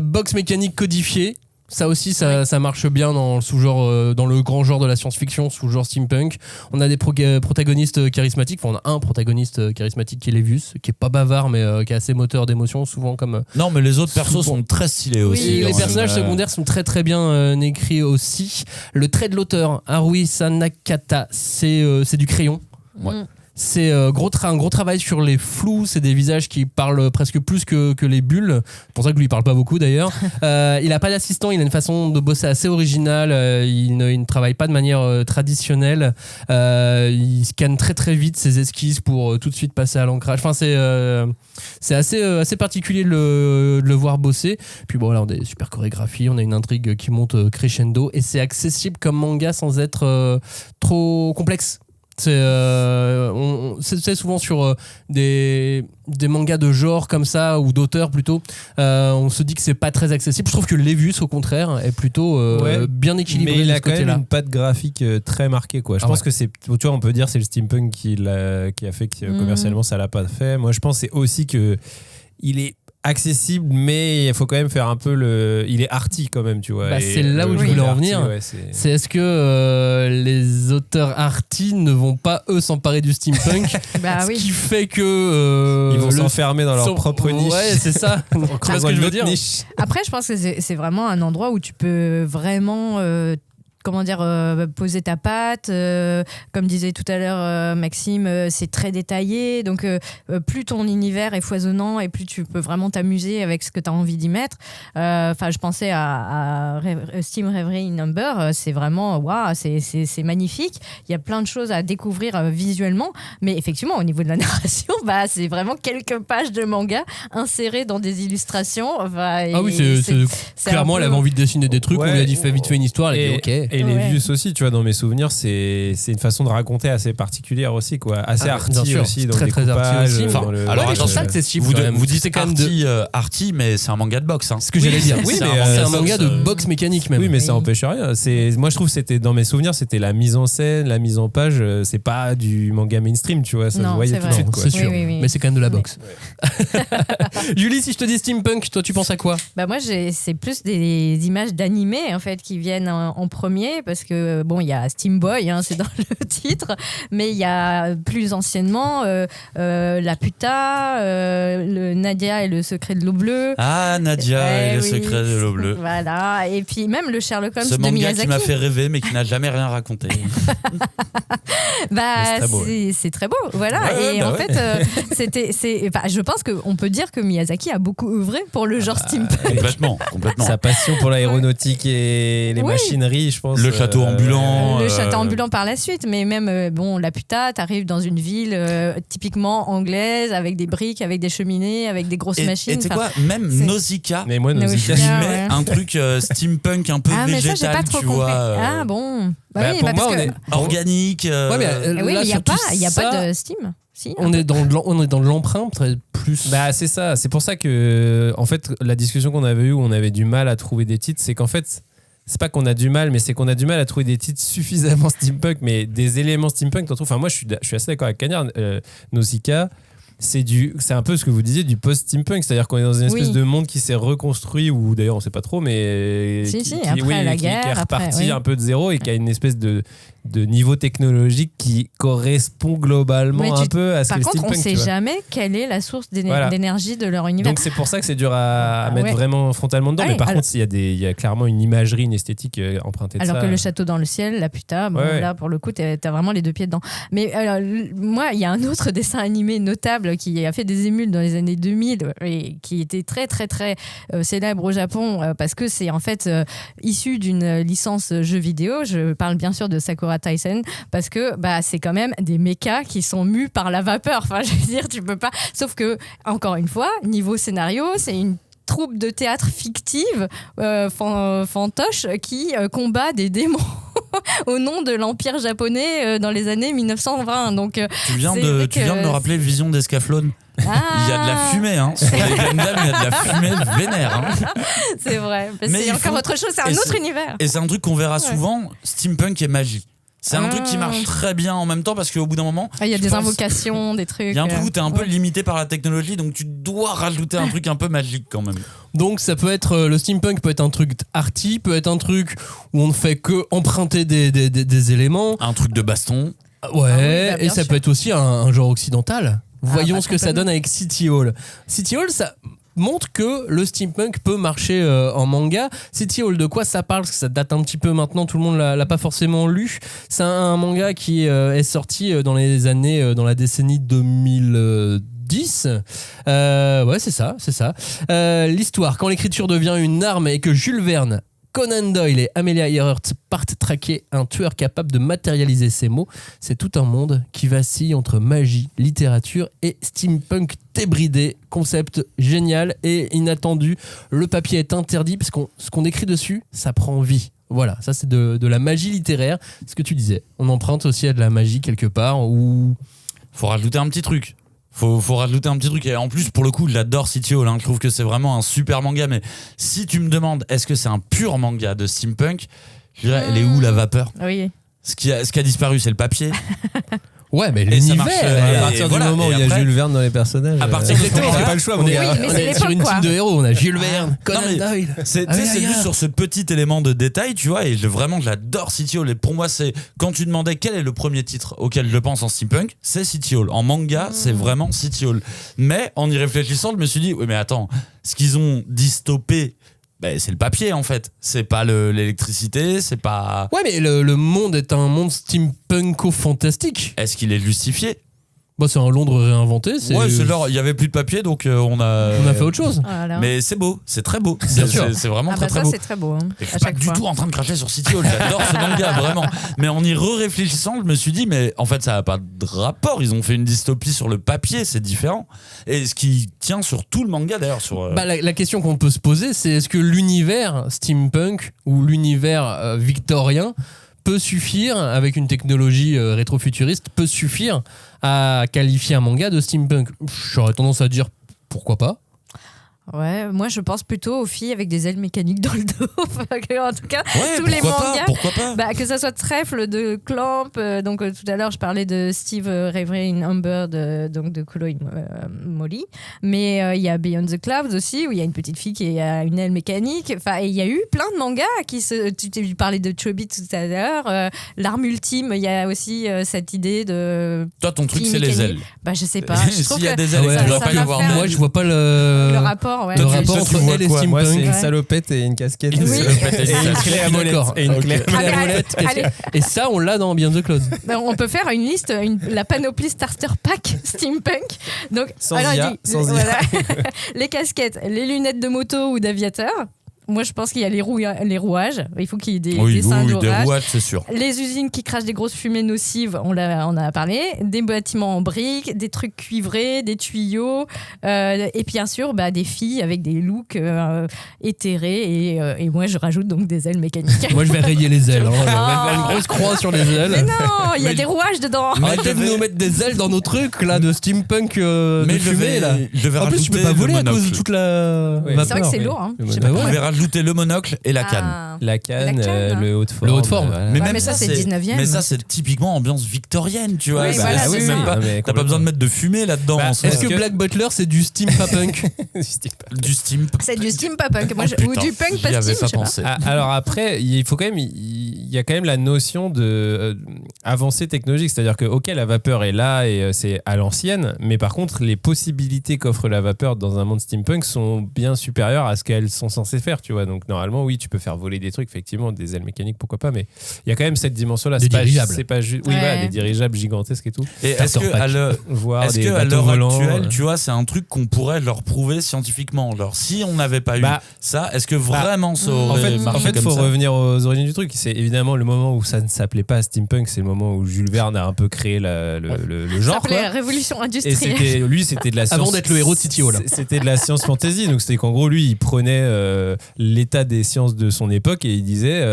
Boxe mécanique codifiée. Ça aussi, ça marche bien dans le sous-genre, dans le grand genre de la science-fiction, sous-genre steampunk. On a des protagonistes charismatiques. Enfin, on a un protagoniste charismatique qui est Levius, qui est pas bavard, mais qui est assez moteur d'émotion, souvent comme. Non, mais les autres persos sont très stylés aussi. Les personnages secondaires sont très très bien écrits aussi. Le trait de l'auteur, Haruhi Sanakata, c'est du crayon. Ouais. C'est un gros travail sur les flous, c'est des visages qui parlent presque plus que les bulles. C'est pour ça que lui il parle pas beaucoup d'ailleurs. Il a pas d'assistant, il a une façon de bosser assez originale, il ne travaille pas de manière traditionnelle. Il scanne très très vite ses esquisses pour tout de suite passer à l'ancrage. Enfin c'est assez particulier de le voir bosser. Puis bon là on a des super chorégraphies, on a une intrigue qui monte crescendo et c'est accessible comme manga sans être trop complexe. C'est souvent sur des mangas de genre comme ça ou d'auteurs plutôt, on se dit que c'est pas très accessible. Je trouve que Levius au contraire est plutôt bien équilibré. Mais il a quand même une patte graphique très marquée quoi. Je pense que c'est, tu vois, on peut dire c'est le steampunk qui a fait que commercialement ça l'a pas fait. Moi je pense c'est aussi que il est accessible, mais il faut quand même faire un peu il est arty quand même, tu vois. C'est là où je voulais en venir. C'est est-ce que les auteurs arty ne vont pas eux s'emparer du steampunk, ce qui fait que ils vont s'enfermer dans leur propre niche. Ouais, c'est ça. C'est ce que je veux dire. Après, je pense que c'est vraiment un endroit où tu peux vraiment poser ta patte. Comme disait tout à l'heure Maxime, c'est très détaillé. Donc, plus ton univers est foisonnant et plus tu peux vraiment t'amuser avec ce que tu as envie d'y mettre. Je pensais à Steam Reverie Number. C'est vraiment, c'est magnifique. Il y a plein de choses à découvrir visuellement. Mais effectivement, au niveau de la narration, c'est vraiment quelques pages de manga insérées dans des illustrations. Clairement, elle avait envie de dessiner des trucs. On lui a dit fais vite fait une histoire. Elle a dit OK. Et Levius aussi, tu vois, dans mes souvenirs, c'est une façon de raconter assez particulière aussi, quoi. Assez arty aussi, dans très, le très arty aussi. Alors attention, vous dites c'est quand même arty, mais c'est un manga de boxe. Ce que j'allais dire. Oui, c'est un manga de boxe mécanique même. Oui, mais ça n'empêche rien. Moi, je trouve que dans mes souvenirs, c'était la mise en scène, la mise en page. C'est pas du manga mainstream, tu vois. Ça se voyait tout de suite, quoi. C'est sûr. Mais c'est quand même de la boxe. Julie, si je te dis steampunk, toi, tu penses à quoi ? Moi, c'est plus des images d'animé en fait qui viennent en premier. dernier, parce que bon, il y a Steam Boy, hein, c'est dans le titre, mais il y a plus anciennement La Puta, le Nadia et le secret de l'eau bleue. Ah, Nadia et le secret de l'eau bleue. Voilà, et puis même le Sherlock Holmes Ce de manga Miyazaki. qui m'a fait rêver, mais qui n'a jamais rien raconté. C'est très beau, voilà. Ouais, et en fait, je pense qu'on peut dire que Miyazaki a beaucoup œuvré pour le genre steampunk. Complètement. Sa passion pour l'aéronautique et les machineries, je pense. Le château ambulant. Le château ambulant par la suite, mais même, La Puta, t'arrives dans une ville typiquement anglaise, avec des briques, avec des cheminées, avec des grosses machines. Et tu sais quoi, même Nausicaa, mais moi, Nausicaa, il met un truc steampunk un peu végétal, mais ça, j'ai pas trop compris. vois. Ah bon. Pour moi, on est organique. Ouais, mais il n'y a pas de Steam. Si, on est dans l'empreinte plus. Bah c'est ça, c'est pour ça que en fait la discussion qu'on avait eue où on avait du mal à trouver des titres, c'est qu'en fait c'est pas qu'on a du mal, mais c'est qu'on a du mal à trouver des titres suffisamment steampunk, mais des éléments steampunk t'en trouves. Enfin moi je suis assez d'accord avec Cagnard. Nausicaa, c'est un peu ce que vous disiez du post-steampunk, c'est-à-dire qu'on est dans une espèce de monde qui s'est reconstruit, ou d'ailleurs on sait pas trop, mais qui est reparti un peu de zéro et qui a une espèce de niveau technologique qui correspond globalement un peu à ce que le steampunk. Par contre, on ne sait jamais quelle est la source d'énergie de leur univers. Donc c'est pour ça que c'est dur à mettre vraiment frontalement dedans. Mais par contre, il y a clairement une imagerie, une esthétique empruntée de ça. Alors que le château dans le ciel, La Puta, là pour le coup, t'as vraiment les deux pieds dedans. Mais moi, il y a un autre dessin animé notable qui a fait des émules dans les années 2000 et qui était très très très célèbre au Japon parce que c'est en fait issu d'une licence jeu vidéo. Je parle bien sûr de Sakura Taisen, parce que c'est quand même des mechas qui sont mus par la vapeur. Enfin, je veux dire, tu peux pas. Sauf que, encore une fois, niveau scénario, c'est une troupe de théâtre fictive, fantoche, qui combat des démons au nom de l'Empire japonais dans les années 1920. Donc, tu viens de me rappeler Vision d'Escaflowne. Il y a de la fumée, hein. Sur les Gundam, il y a de la fumée vénère. Hein. C'est vrai. Mais c'est encore autre chose, c'est un autre univers. Et c'est un truc qu'on verra souvent, steampunk et magie. C'est un truc qui marche très bien en même temps parce qu'au bout d'un moment... Il y a des invocations, des trucs... Il y a un truc où t'es un peu limité par la technologie, donc tu dois rajouter un truc un peu magique quand même. Donc ça peut être... Le steampunk peut être un truc arty, peut être un truc où on ne fait que emprunter des éléments. Un truc de baston. Ouais, et ça peut être aussi un genre occidental. Voyons ce que ça donne avec City Hall. City Hall, ça montre que le steampunk peut marcher en manga. City Hall, de quoi ça parle? Parce que ça date un petit peu maintenant, tout le monde l'a pas forcément lu. C'est un manga qui est sorti dans les années, dans la décennie 2010. Ouais, c'est ça. L'histoire, quand l'écriture devient une arme et que Jules Verne, Conan Doyle et Amelia Earhart partent traquer un tueur capable de matérialiser ses mots, c'est tout un monde qui vacille entre magie, littérature et steampunk débridé. Concept génial et inattendu. Le papier est interdit parce que ce qu'on écrit dessus, ça prend vie. Voilà, ça c'est de la magie littéraire. Ce que tu disais, on emprunte aussi à de la magie quelque part où... Faut rajouter un petit truc. Faut rajouter un petit truc. Et en plus, pour le coup, j'adore City Hall. Je trouve que c'est vraiment un super manga. Mais si tu me demandes, est-ce que c'est un pur manga de steampunk, je dirais, elle est où la vapeur? Oui. Ce qui a disparu, c'est le papier. Ouais, mais l'univers, à partir du moment où il y a Jules Verne dans les personnages, à partir de on n'a pas le choix. On est sur une team de héros. On a Jules Verne, Conan Doyle. C'est juste sur ce petit élément de détail, tu vois. Et vraiment, j'adore City Hall. Et pour moi, c'est quand tu demandais quel est le premier titre auquel je pense en steampunk, c'est City Hall. En manga, c'est vraiment City Hall. Mais en y réfléchissant, je me suis dit, oui, mais attends, ce qu'ils ont dystopé, c'est le papier en fait, c'est pas l'électricité, c'est pas... Ouais, mais le monde est un monde steampunko-fantastique. Est-ce qu'il est justifié? C'est un Londres réinventé. Ouais, c'est genre, il y avait plus de papier, donc on a fait autre chose. Voilà. Mais c'est beau, c'est très beau. C'est vraiment très beau. C'est très beau. Hein, je suis pas du tout en train de cracher sur City Hall, j'adore ce manga, vraiment. Mais en y réfléchissant, je me suis dit, mais en fait, ça n'a pas de rapport. Ils ont fait une dystopie sur le papier, c'est différent. Et ce qui tient sur tout le manga d'ailleurs. La question qu'on peut se poser, c'est est-ce que l'univers steampunk ou l'univers victorien peut suffire, avec une technologie rétrofuturiste, peut suffire à qualifier un manga de steampunk? J'aurais tendance à dire pourquoi pas. Ouais, moi je pense plutôt aux filles avec des ailes mécaniques dans le dos. En tout cas, Ouais, tous les mangas. Pourquoi pas Que ça soit Trèfle de Clamp, tout à l'heure je parlais de Steve Reverie in Amber de Chloé Molly, mais il y a Beyond the Clouds aussi où il y a une petite fille qui a une aile mécanique. Enfin, il y a eu plein de mangas tu parlais de Chubby tout à l'heure, l'arme ultime, il y a aussi cette idée de. Toi, ton truc, c'est les ailes. Je sais pas. Je trouve S'il y a que des ailes, ouais, il ne doit pas y avoir. Moi, je vois pas le rapport. Ouais. Le rapport tu entre vois elle et quoi? steampunk. Moi, c'est une salopette et une casquette. Une Oui. salopette et Et une clé à molette. D'accord. Et une clé à molette. molette. Allez. Et ça, on l'a dans Beyond the Clouds. On peut faire une liste, la panoplie starter pack steampunk. Donc, Sans alors, IA, il dit, sans IA. voilà, les casquettes, les lunettes de moto ou d'aviateur. Moi, je pense qu'il y a les rouages. Il faut qu'il y ait des dessins des d'orage. rouages, c'est sûr. Les usines qui crachent des grosses fumées nocives, on a parlé. Des bâtiments en briques, des trucs cuivrés, des tuyaux. Et bien sûr, des filles avec des looks éthérés. Et moi, je rajoute donc des ailes mécaniques. Moi, je vais rayer les ailes. Je vais faire une grosse croix sur les ailes. Mais non, il y a des rouages dedans. Arrêtez de nous mettre des ailes dans nos trucs là de steampunk de fumée là. Je vais En plus, tu peux pas voler à cause de toute la Oui. vapeur. C'est vrai que c'est lourd. Hein. Je sais pas Bah ouais. comment- Je vais rajouter le monocle et la canne. La canne, La canne. le haut de forme. Le haut de forme. voilà. Mais Ouais, même mais ça, c'est 19e. Mais ça, c'est typiquement ambiance victorienne, tu vois. Oui, C'est- voilà, c'est c'est même ça. pas. Non, mais T'as pas besoin de mettre de fumée là-dedans. Bah, en soi. Est-ce que que- Black Butler c'est du steampunk? Du steam. C'est du steampunk. Moi, ou Putain, du punk j'y pas avais steam, pas je sais pas. pensé. Ah, alors après, il faut quand même, il y a quand même la notion de avancée technologique, c'est-à-dire que ok, la vapeur est là et c'est à l'ancienne, mais par contre, les possibilités qu'offre la vapeur dans un monde steampunk sont bien supérieures à ce qu'elles sont censées faire, tu vois. Donc normalement, oui, tu peux faire voler des trucs, effectivement, des ailes mécaniques, pourquoi pas, mais il y a quand même cette dimension-là. Des C'est pas- dirigeables. C'est pas juste, oui, Ouais. voilà, des dirigeables gigantesques et tout. Et est-ce que à l'heure- Voir est-ce des que à bateaux l'heure volants, actuelle, tu vois, c'est un truc qu'on pourrait leur prouver scientifiquement. Alors, si on n'avait pas eu Bah, ça, est-ce que vraiment ça En aurait fait, marché comme faut ça revenir aux origines du truc. C'est évidemment le moment où ça ne s'appelait pas steampunk, c'est le moment où Jules Verne a un peu créé le Ça genre. s'appelait quoi. la révolution Et industrielle. lui, c'était de la science. Avant d'être le héros de City Hall. C'était de la science fantasy. Donc, c'était qu'en gros, lui, il prenait l'état des sciences de son époque et il disait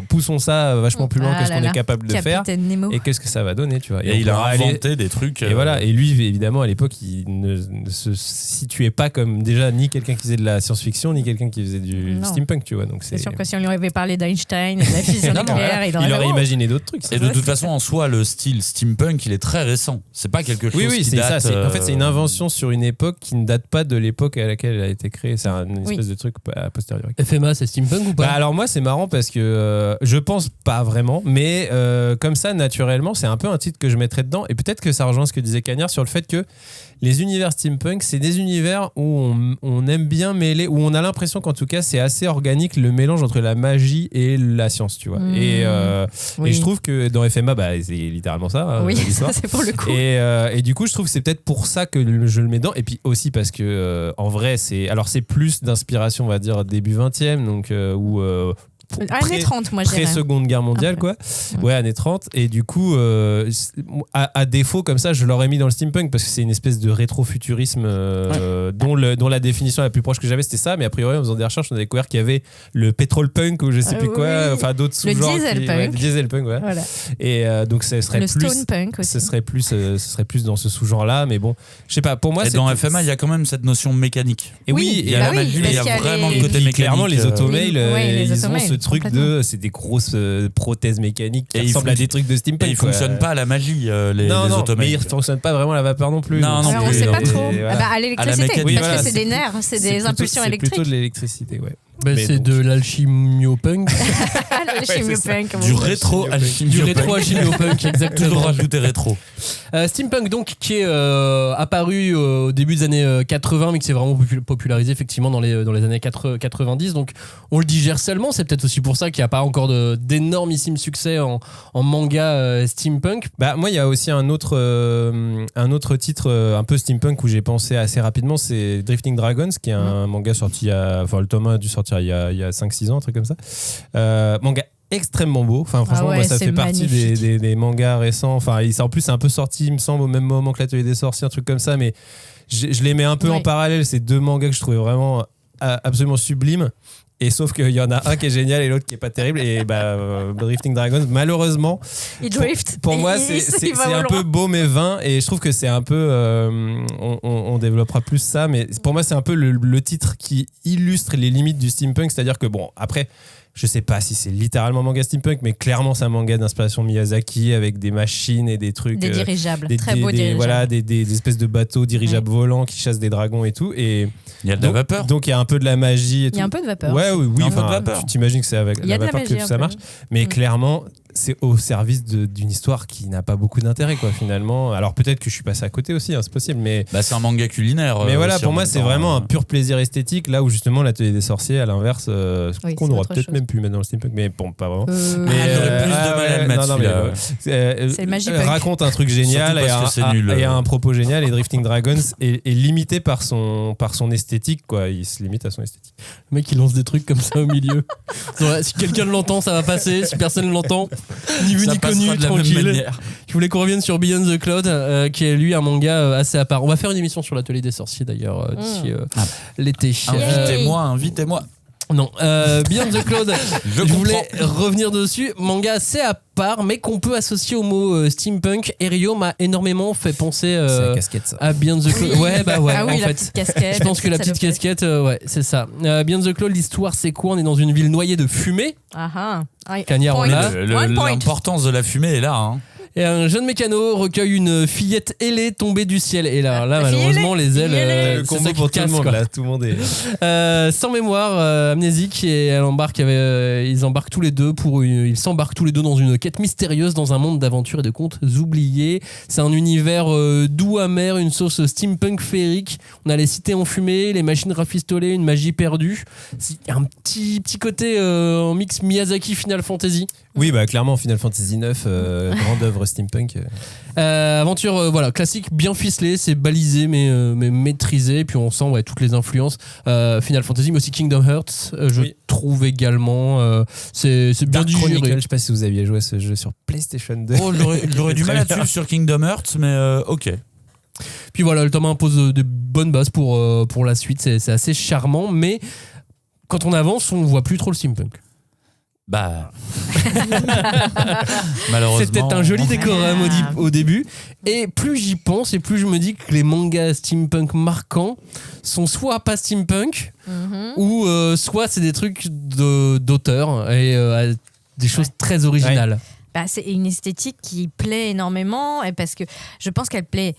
poussons ça vachement plus loin Ah que ce là qu'on là. est capable de faire. Capitaine Nemo. Et qu'est-ce que ça va donner, tu vois. Et on il a pourra aller- inventé des trucs. Et voilà. Et lui, évidemment, à l'époque, il ne se situait pas comme déjà ni quelqu'un qui faisait de la science-fiction, ni quelqu'un qui faisait du Non. steampunk, tu vois. Donc, C'est sûr que si on lui avait parlé d'Einstein et de la fusion Non, non, nucléaire, il aurait imaginé d'autres trucs. Et de toute façon, en soi, le style steampunk, il est très récent. C'est pas quelque chose Oui, qui c'est ça. date. En fait, c'est une invention sur une époque qui ne date pas de l'époque à laquelle elle a été créée. C'est une espèce de truc a posteriori. FMA c'est steampunk ou pas? Bah, alors moi, c'est marrant parce que je pense pas vraiment, mais comme ça, naturellement, c'est un peu un titre que je mettrais dedans. Et peut-être que ça rejoint ce que disait Cagnard sur le fait que les univers steampunk, c'est des univers où on aime bien mêler, où on a l'impression qu'en tout cas, c'est assez organique le mélange entre la magie et la science, tu vois. Et Oui. je trouve que dans FMA, c'est littéralement ça, hein, Oui, l'histoire. ça c'est pour le coup. Et du coup, je trouve que c'est peut-être pour ça que je le mets dedans. Et puis aussi parce que, en vrai, c'est plus d'inspiration, on va dire, début 20e, donc où. Années 30, moi je dirais. Pré-seconde guerre mondiale, quoi. Ouais, années 30. Et du coup, à défaut, comme ça, je l'aurais mis dans le steampunk parce que c'est une espèce de rétro-futurisme dont la définition la plus proche que j'avais, c'était ça. Mais a priori, en faisant des recherches, on a découvert qu'il y avait le pétrole punk ou je sais plus quoi, oui. enfin d'autres Le sous-genres. diesel punk. Le diesel punk, ouais. Voilà. Et donc, ce serait Le plus. stone punk aussi. Ce serait plus dans ce sous-genre-là. Mais bon, je sais pas, pour moi, Et dans FMA, il y a quand même cette notion mécanique. Et Oui, il y a la magie, il y a vraiment le côté mécanique. Clairement, les automails, les ils ont automails, ce truc complètement. c'est des grosses prothèses mécaniques qui Et ils ressemblent à fonctionnent- des trucs de steampunk. Et ils quoi. fonctionnent pas à la magie, les non, automails. mais ils ne fonctionnent pas vraiment à la vapeur non plus. Non, donc non Alors, on plus. sait pas Et trop. voilà. Ah bah, à l'électricité, mécanique. Oui, parce voilà, que c'est des nerfs, c'est des plutôt- impulsions c'est électriques. plutôt de l'électricité, ouais. Ben, Mais c'est donc- de l'alchimiopunk. Le chimiopunk, Du bon. rétro-alchimie. Du rétro-alchimiopunk, Toujours exactement. rajouter rétro. Steampunk, donc, qui est apparu au début des années 80, mais qui s'est vraiment popularisé effectivement dans les années 90. Donc, on le digère seulement. C'est peut-être aussi pour ça qu'il n'y a pas encore d'énormissimes succès en manga steampunk. Bah, moi, il y a aussi un autre titre un peu steampunk où j'ai pensé assez rapidement, c'est Drifting Dragons, qui est un manga sorti le tome 1 a dû sortir il y a 5-6 ans, un truc comme ça. Manga extrêmement beau. Enfin, franchement, ouais, moi, ça c'est fait partie magnifique. des mangas récents. Enfin, en plus, c'est un peu sorti, il me semble, au même moment que l'Atelier des Sorciers, un truc comme ça, mais je les mets un peu en parallèle, ces deux mangas que je trouvais vraiment absolument sublimes. Et sauf qu'il y en a un qui est génial et l'autre qui est pas terrible. Et Drifting Dragons, malheureusement, pour moi, c'est un peu beau mais vain. Et je trouve que c'est un peu, on développera plus ça, mais pour moi, c'est un peu le titre qui illustre les limites du steampunk. C'est-à-dire que bon, après. Je sais pas si c'est littéralement manga steampunk, mais clairement c'est un manga d'inspiration Miyazaki avec des machines et des trucs. Des dirigeables, très beaux dirigeables. Voilà, des espèces de bateaux dirigeables volants qui chassent des dragons et tout. Et il y a de la vapeur. Donc il y a un peu de la magie et tout. Il y a un peu de vapeur. Ouais, oui, un peu de vapeur. Tu t'imagines que c'est avec la vapeur que ça marche. Mais clairement, c'est au service d'une histoire qui n'a pas beaucoup d'intérêt, quoi, finalement. Alors peut-être que je suis passé à côté aussi, c'est possible, mais. C'est un manga culinaire. Mais voilà, pour moi, c'est vraiment un pur plaisir esthétique. Là où justement l'Atelier des Sorciers, à l'inverse, qu'on n'aura peut-être même plus mettre dans le steampunk, mais bon, pas vraiment. Mais j'aurais plus de mal à le mettre. C'est le Magipunk. Raconte un truc génial et a un propos génial. Et Drifting Dragons est limité par son esthétique, quoi. Il se limite à son esthétique. Le mec, il lance des trucs comme ça au milieu. Si quelqu'un l'entend, ça va passer. Si personne ne l'entend, ni vu ni connu, tranquille. Je voulais qu'on revienne sur Beyond the Cloud, qui est lui un manga assez à part. On va faire une émission sur l'Atelier des Sorciers d'ailleurs d'ici l'été. Invitez-moi. Non, Beyond the Cloud, je voulais revenir dessus. Manga assez à part, mais qu'on peut associer au mot steampunk. Et Rio m'a énormément fait penser à Beyond the Cloud. Ouais, ah oui, en la fait. Petite casquette, je pense que la petite casquette, c'est ça. Beyond the Cloud, l'histoire, c'est quoi ? On est dans une ville noyée de fumée. Cagnard, on l'a. L'importance de la fumée est là. Hein. Et un jeune mécano recueille une fillette ailée tombée du ciel. Et là malheureusement, les ailes, le combo pour tout le monde. Là, tout le monde est sans mémoire, amnésique, et ils s'embarquent tous les deux dans une quête mystérieuse dans un monde d'aventures et de contes oubliés. C'est un univers doux amer, une sauce steampunk féerique. On a les cités enfumées, les machines rafistolées, une magie perdue. Il y a un petit côté en mix Miyazaki Final Fantasy. Oui, clairement Final Fantasy 9, grande œuvre steampunk. Aventure classique, bien ficelée, c'est balisé mais maîtrisé. Et puis on sent toutes les influences Final Fantasy, mais aussi Kingdom Hearts. Je trouve également c'est bien digéré. Je sais pas si vous aviez joué à ce jeu sur PlayStation 2. J'aurais du mal à suivre sur Kingdom Hearts, mais ok. Puis voilà, le tome impose de bonnes bases pour la suite. C'est assez charmant, mais quand on avance, on voit plus trop le steampunk. Malheureusement. C'était un joli décorum au début. Et plus j'y pense, et plus je me dis que les mangas steampunk marquants sont soit pas steampunk, ou soit c'est des trucs d'auteur et des choses très originales. C'est une esthétique qui plaît énormément, et parce que je pense qu'elle plaît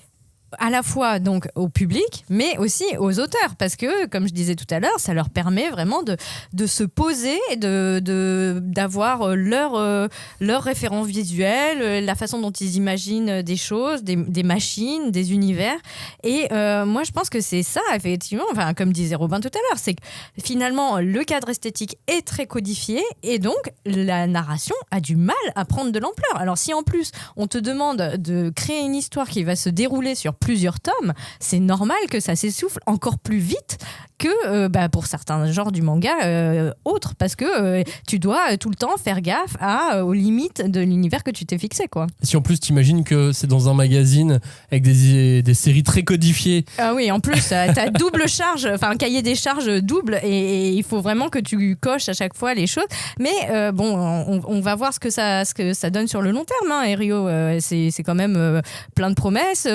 à la fois donc au public, mais aussi aux auteurs, parce que, comme je disais tout à l'heure, ça leur permet vraiment de se poser, d'avoir leur référence visuelle, la façon dont ils imaginent des choses, des machines, des univers. Et moi, je pense que c'est ça, effectivement, comme disait Robin tout à l'heure, c'est que finalement, le cadre esthétique est très codifié, et donc la narration a du mal à prendre de l'ampleur. Alors si en plus, on te demande de créer une histoire qui va se dérouler sur plusieurs tomes, c'est normal que ça s'essouffle encore plus vite que pour certains genres du manga autres, parce que tu dois tout le temps faire gaffe aux limites de l'univers que tu t'es fixé, quoi. Si en plus t'imagines que c'est dans un magazine avec des séries très codifiées. Ah oui, en plus t'as double charge, un cahier des charges double, et il faut vraiment que tu coches à chaque fois les choses. Mais on va voir ce que ça donne sur le long terme. Et Rio, c'est quand même plein de promesses.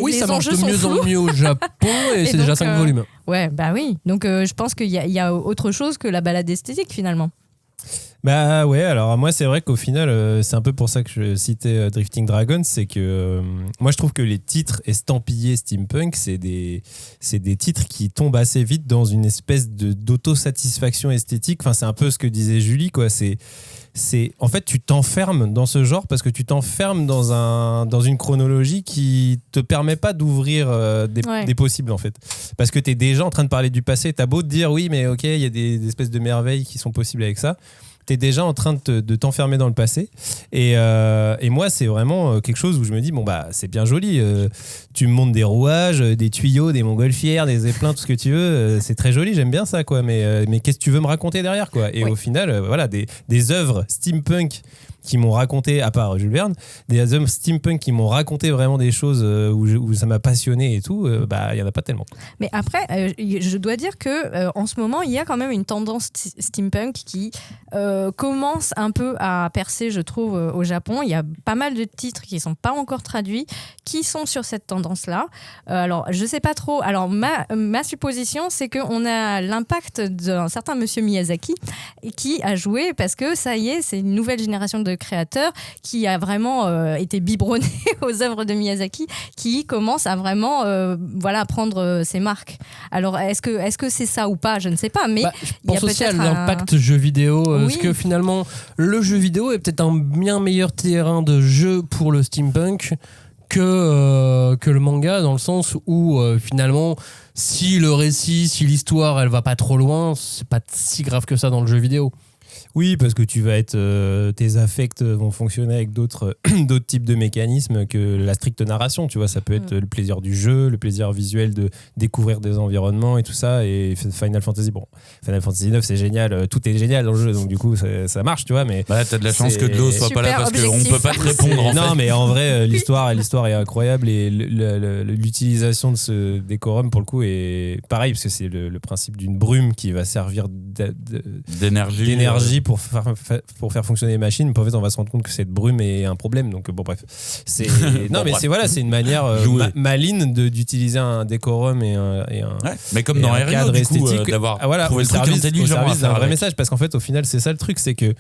Oui, ça marche de mieux en mieux au Japon, et c'est déjà 5 volumes. Ouais, oui. Donc je pense qu'il y a autre chose que la balade esthétique, finalement. Alors moi c'est vrai qu'au final c'est un peu pour ça que je citais Drifting Dragons, c'est que moi je trouve que les titres estampillés steampunk, c'est des titres qui tombent assez vite dans une espèce d'autosatisfaction esthétique. C'est un peu ce que disait Julie, quoi. En fait, tu t'enfermes dans ce genre parce que tu t'enfermes dans une chronologie qui te permet pas d'ouvrir des possibles, en fait. Parce que tu es déjà en train de parler du passé. T'as beau te dire oui, mais ok, il y a des espèces de merveilles qui sont possibles avec ça. T'es déjà en train de t'enfermer dans le passé. Et moi, c'est vraiment quelque chose où je me dis, c'est bien joli. Tu me montres des rouages, des tuyaux, des montgolfières, des zeppelins, tout ce que tu veux. C'est très joli, j'aime bien ça, quoi. Mais qu'est-ce que tu veux me raconter derrière, quoi? Et au final, des œuvres steampunk qui m'ont raconté, à part Jules Verne, des hommes steampunk qui m'ont raconté vraiment des choses où ça m'a passionné et tout, il y en a pas tellement. Mais après, je dois dire que en ce moment, il y a quand même une tendance steampunk qui commence un peu à percer, je trouve, au Japon. Il y a pas mal de titres qui sont pas encore traduits, qui sont sur cette tendance-là. Alors, je sais pas trop. Alors, ma supposition, c'est qu'on a l'impact d'un certain monsieur Miyazaki qui a joué parce que ça y est, c'est une nouvelle génération de créateurs qui a vraiment été biberonné aux œuvres de Miyazaki, qui commence à vraiment prendre ses marques. Alors est-ce que c'est ça ou pas, je ne sais pas, mais je pense aussi à l'impact jeu vidéo, parce que finalement le jeu vidéo est peut-être un bien meilleur terrain de jeu pour le steampunk que le manga, dans le sens où finalement si le récit, si l'histoire elle va pas trop loin, c'est pas si grave que ça dans le jeu vidéo. Oui, parce que tu vas être, tes affects vont fonctionner avec d'autres types de mécanismes que la stricte narration. Tu vois, ça peut être le plaisir du jeu, le plaisir visuel de découvrir des environnements et tout ça. Et Final Fantasy 9, c'est génial, tout est génial dans le jeu, donc du coup ça marche, tu vois. Mais t'as de la chance que de l'eau soit pas là parce qu'on peut pas te répondre. Non, mais en vrai, l'histoire est incroyable et l'utilisation de ce décorum pour le coup est pareil, parce que c'est le principe d'une brume qui va servir d'énergie pour faire fonctionner les machines. En fait, on va se rendre compte que cette brume est un problème. Donc bref, c'est c'est une manière maligne d'utiliser un décorum et un mais comme dans un cadre esthétique, d'avoir trouvé le truc intelligent au service d'un vrai message. Parce qu'en fait, au final, c'est ça le truc, c'est que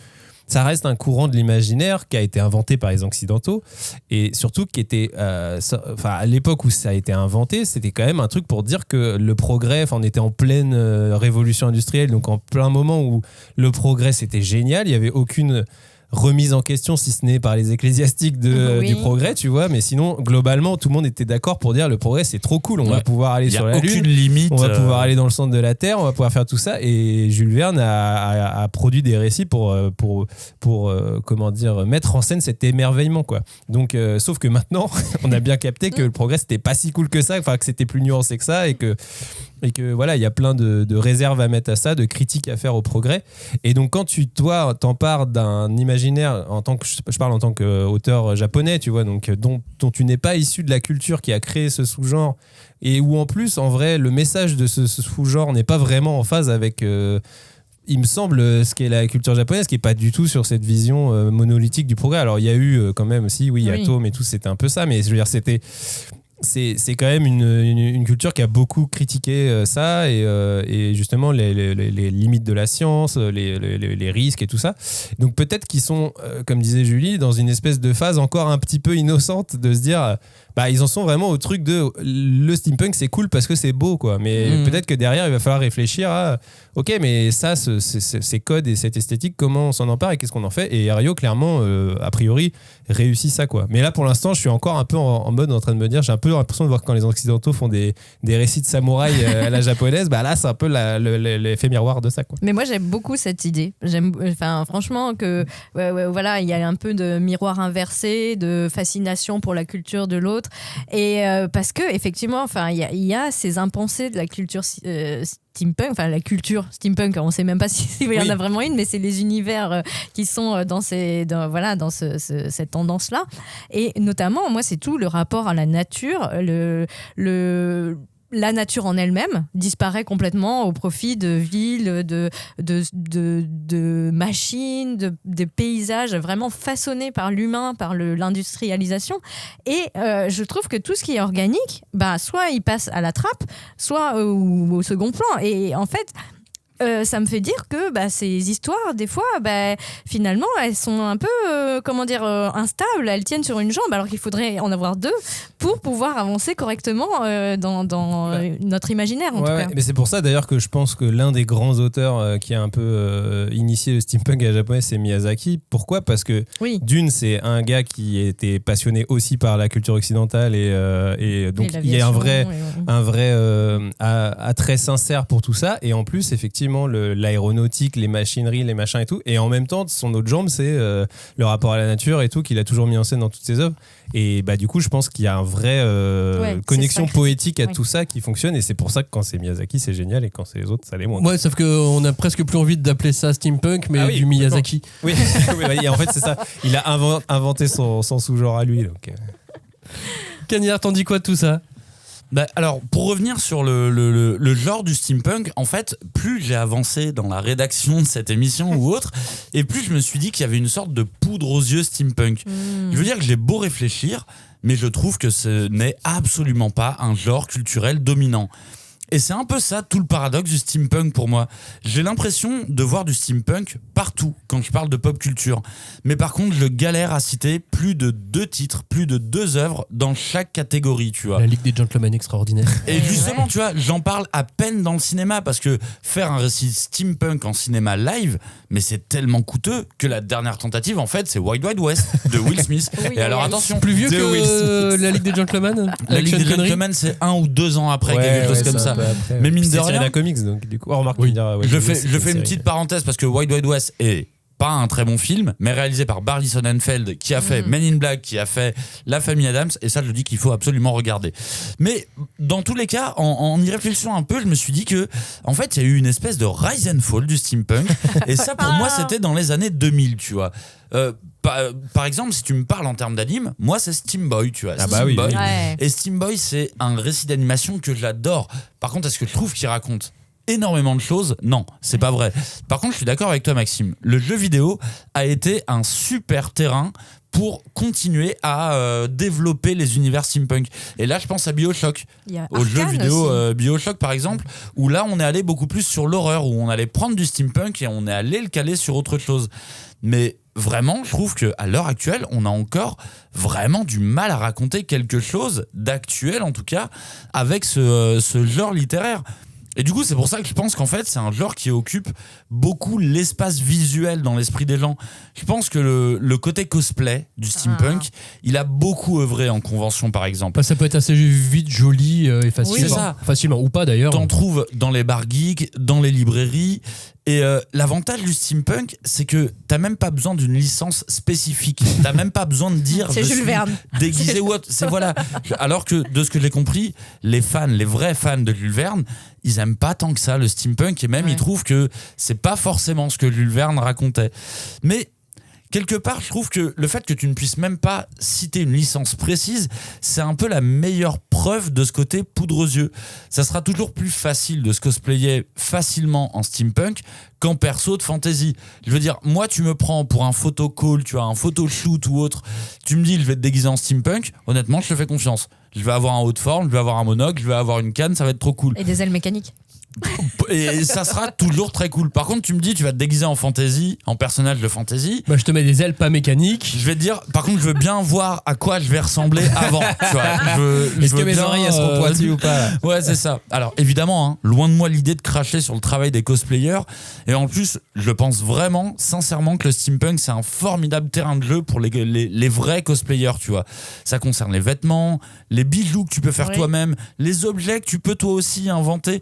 ça reste un courant de l'imaginaire qui a été inventé par les Occidentaux et surtout qui était, à l'époque où ça a été inventé, c'était quand même un truc pour dire que le progrès, on était en pleine révolution industrielle, donc en plein moment où le progrès c'était génial, il n'y avait aucune remise en question, si ce n'est par les ecclésiastiques du progrès, tu vois, mais sinon globalement tout le monde était d'accord pour dire le progrès c'est trop cool, on va pouvoir aller sur la Lune, limite, on va pouvoir aller dans le centre de la Terre, on va pouvoir faire tout ça. Et Jules Verne a produit des récits pour comment dire, mettre en scène cet émerveillement, quoi. Donc sauf que maintenant on a bien capté que le progrès c'était pas si cool que ça, enfin que c'était plus nuancé que ça, et que voilà, il y a plein de réserves à mettre à ça, de critiques à faire au progrès. Et donc quand toi t'empares d'un imaginaire je parle en tant qu'auteur japonais, tu vois, donc dont tu n'es pas issu de la culture qui a créé ce sous-genre, et où en plus en vrai le message de ce sous-genre n'est pas vraiment en phase avec il me semble ce qu'est la culture japonaise, qui est pas du tout sur cette vision monolithique du progrès. Alors il y a eu quand même aussi Atom et tout, c'était un peu ça, mais je veux dire c'est quand même une culture qui a beaucoup critiqué ça et justement les limites de la science, les risques et tout ça. Donc peut-être qu'ils sont, comme disait Julie, dans une espèce de phase encore un petit peu innocente de se dire ils en sont vraiment au truc de le steampunk c'est cool parce que c'est beau, quoi. Mais peut-être que derrière il va falloir réfléchir à ok, mais ça, ces codes et cette esthétique, comment on s'en empare et qu'est-ce qu'on en fait. Et Ario clairement a priori réussit ça, quoi. Mais là pour l'instant je suis encore un peu en mode en train de me dire, j'ai un peu l'impression de voir quand les occidentaux font des récits de samouraï à la japonaise, là c'est un peu l'effet miroir de ça, quoi. Mais moi j'aime beaucoup cette idée, franchement que voilà, il y a un peu de miroir inversé, de fascination pour la culture de l'autre, et parce que effectivement il y a ces impensés de la culture steampunk, la culture steampunk, on ne sait même pas s'il y en a vraiment une, mais c'est les univers qui sont dans cette tendance-là. Et notamment, moi, c'est tout le rapport à la nature, la nature en elle-même disparaît complètement au profit de villes, de machines, de paysages vraiment façonnés par l'humain, par l'industrialisation. Et je trouve que tout ce qui est organique, soit il passe à la trappe, soit au second plan. Et en fait, ça me fait dire que ces histoires, des fois, finalement, elles sont un peu, instables. Elles tiennent sur une jambe, alors qu'il faudrait en avoir deux pour pouvoir avancer correctement dans notre imaginaire, en tout cas. Mais c'est pour ça, d'ailleurs, que je pense que l'un des grands auteurs qui a un peu initié le steampunk à la japonaise, c'est Miyazaki. Pourquoi ? Parce que, d'une, c'est un gars qui était passionné aussi par la culture occidentale et donc il y a un vrai attrait sincère pour tout ça. Et en plus, effectivement, effectivement l'aéronautique, les machineries, les machins et tout. Et en même temps, son autre jambe, c'est le rapport à la nature et tout, qu'il a toujours mis en scène dans toutes ses œuvres. Et bah, du coup, je pense qu'il y a un vrai connexion poétique à tout ça qui fonctionne. Et c'est pour ça que quand c'est Miyazaki, c'est génial. Et quand c'est les autres, ça l'est moins. Ouais, sauf qu'on a presque plus envie d'appeler ça steampunk, mais du Miyazaki. Oui, et en fait, c'est ça. Il a inventé son sous-genre à lui. Donc. Cagnard, t'en dis quoi de tout ça ? Bah, alors, pour revenir sur le genre du steampunk, en fait, plus j'ai avancé dans la rédaction de cette émission ou autre, et plus je me suis dit qu'il y avait une sorte de poudre aux yeux steampunk. Je veux dire que j'ai beau réfléchir, mais je trouve que ce n'est absolument pas un genre culturel dominant. Et c'est un peu ça tout le paradoxe du steampunk pour moi. J'ai l'impression de voir du steampunk partout quand je parle de pop culture. Mais par contre, je galère à citer plus de 2 titres, plus de 2 œuvres dans chaque catégorie, tu vois. La Ligue des Gentlemen extraordinaire. Et justement, tu vois, j'en parle à peine dans le cinéma parce que faire un récit steampunk en cinéma live, mais c'est tellement coûteux que la dernière tentative, en fait, c'est Wild Wild West de Will Smith. Oui, et alors attention, plus vieux que la Ligue des Gentlemen. La Ligue des Gentlemen, c'est 1 ou 2 ans après, quelque chose comme ça. Après, mais mine de rien, rien, comics, donc du coup, remarque, je fais une petite parenthèse parce que Wild Wild West est pas un très bon film, mais réalisé par Barry Sonnenfeld, qui a fait Men in Black, qui a fait La Famille Adams, et ça, je dis qu'il faut absolument regarder. Mais dans tous les cas, en y réfléchissant un peu, je me suis dit que, en fait, il y a eu une espèce de rise and fall du steampunk, et ça, pour moi, c'était dans les années 2000, tu vois. Par exemple, si tu me parles en termes d'anime, moi c'est Steam Boy, tu vois. Steam Boy. Ouais. Et Steam Boy, c'est un récit d'animation que j'adore. Par contre, est-ce que je trouve qu'il raconte énormément de choses? Non, c'est pas vrai. Par contre, je suis d'accord avec toi, Maxime. Le jeu vidéo a été un super terrain pour continuer à développer les univers steampunk. Et là, je pense à BioShock, au jeu vidéo BioShock par exemple, où là, on est allé beaucoup plus sur l'horreur, où on allait prendre du steampunk et on est allé le caler sur autre chose. Mais vraiment, je trouve qu'à l'heure actuelle, on a encore vraiment du mal à raconter quelque chose d'actuel, en tout cas, avec ce genre littéraire. Et du coup, c'est pour ça que je pense qu'en fait, c'est un genre qui occupe beaucoup l'espace visuel dans l'esprit des gens. Je pense que le côté cosplay du steampunk, il a beaucoup œuvré en convention, par exemple. Ça peut être assez vite, joli et facile. Oui, c'est ça. Facilement, ou pas d'ailleurs. T'en trouves dans les bars geeks, dans les librairies. Et l'avantage du steampunk, c'est que t'as même pas besoin d'une licence spécifique. T'as même pas besoin de dire c'est Jules Verne déguisé ou autre. C'est voilà. Alors que de ce que j'ai compris, les vrais fans de Jules Verne, ils aiment pas tant que ça le steampunk et même ils trouvent que c'est pas forcément ce que Jules Verne racontait. Mais quelque part, je trouve que le fait que tu ne puisses même pas citer une licence précise, c'est un peu la meilleure preuve de ce côté poudre aux yeux. Ça sera toujours plus facile de se cosplayer facilement en steampunk qu'en perso de fantasy. Je veux dire, moi, tu me prends pour un photo call, tu vois, un photo shoot ou autre, tu me dis, je vais te déguiser en steampunk, honnêtement, je te fais confiance. Je vais avoir un haut de forme, je vais avoir un monocle, je vais avoir une canne, ça va être trop cool. Et des ailes mécaniques. Et ça sera toujours très cool. Par contre, tu me dis, tu vas te déguiser en fantasy, en personnage de fantasy. Bah, je te mets des ailes pas mécaniques. Je vais te dire, par contre, je veux bien voir à quoi je vais ressembler avant. Tu vois, est-ce que mes oreilles seront pointues ou pas? Ouais, c'est ça. Alors, évidemment, hein, loin de moi l'idée de cracher sur le travail des cosplayers. Et en plus, je pense vraiment, sincèrement, que le steampunk, c'est un formidable terrain de jeu pour les vrais cosplayers, tu vois. Ça concerne les vêtements, les bijoux que tu peux faire toi-même, les objets que tu peux toi aussi inventer.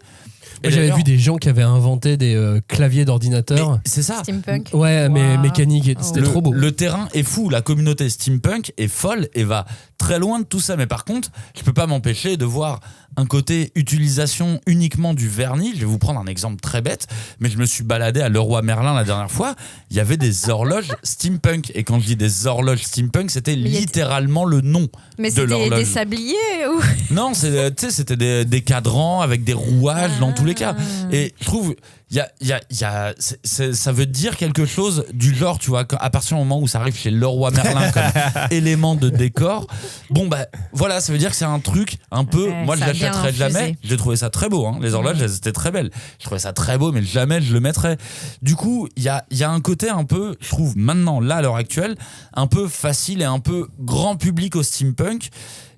Et j'avais vu des gens qui avaient inventé des claviers d'ordinateur. C'est ça. Steampunk. Ouais, mais mécanique. C'était trop beau. Le terrain est fou. La communauté steampunk est folle et va très loin de tout ça. Mais par contre, je peux pas m'empêcher de voir un côté utilisation uniquement du vernis. Je vais vous prendre un exemple très bête, mais je me suis baladé à Leroy Merlin la dernière fois. Il y avait des horloges steampunk. Et quand je dis des horloges steampunk, c'était littéralement le nom de l'horloge. Mais c'était des sabliers ou... Non, c'était des cadrans avec des rouages dans tous les cas. Et je trouve... ça veut dire quelque chose du genre, tu vois, à partir du moment où ça arrive chez Leroy Merlin comme élément de décor, bon bah voilà, ça veut dire que c'est un truc un peu, moi je l'achèterais jamais. J'ai trouvé ça très beau, hein. Les horloges elles étaient très belles, je trouvais ça très beau, mais jamais je le mettrais. Du coup il y a un côté un peu, je trouve maintenant là à l'heure actuelle, un peu facile et un peu grand public au steampunk,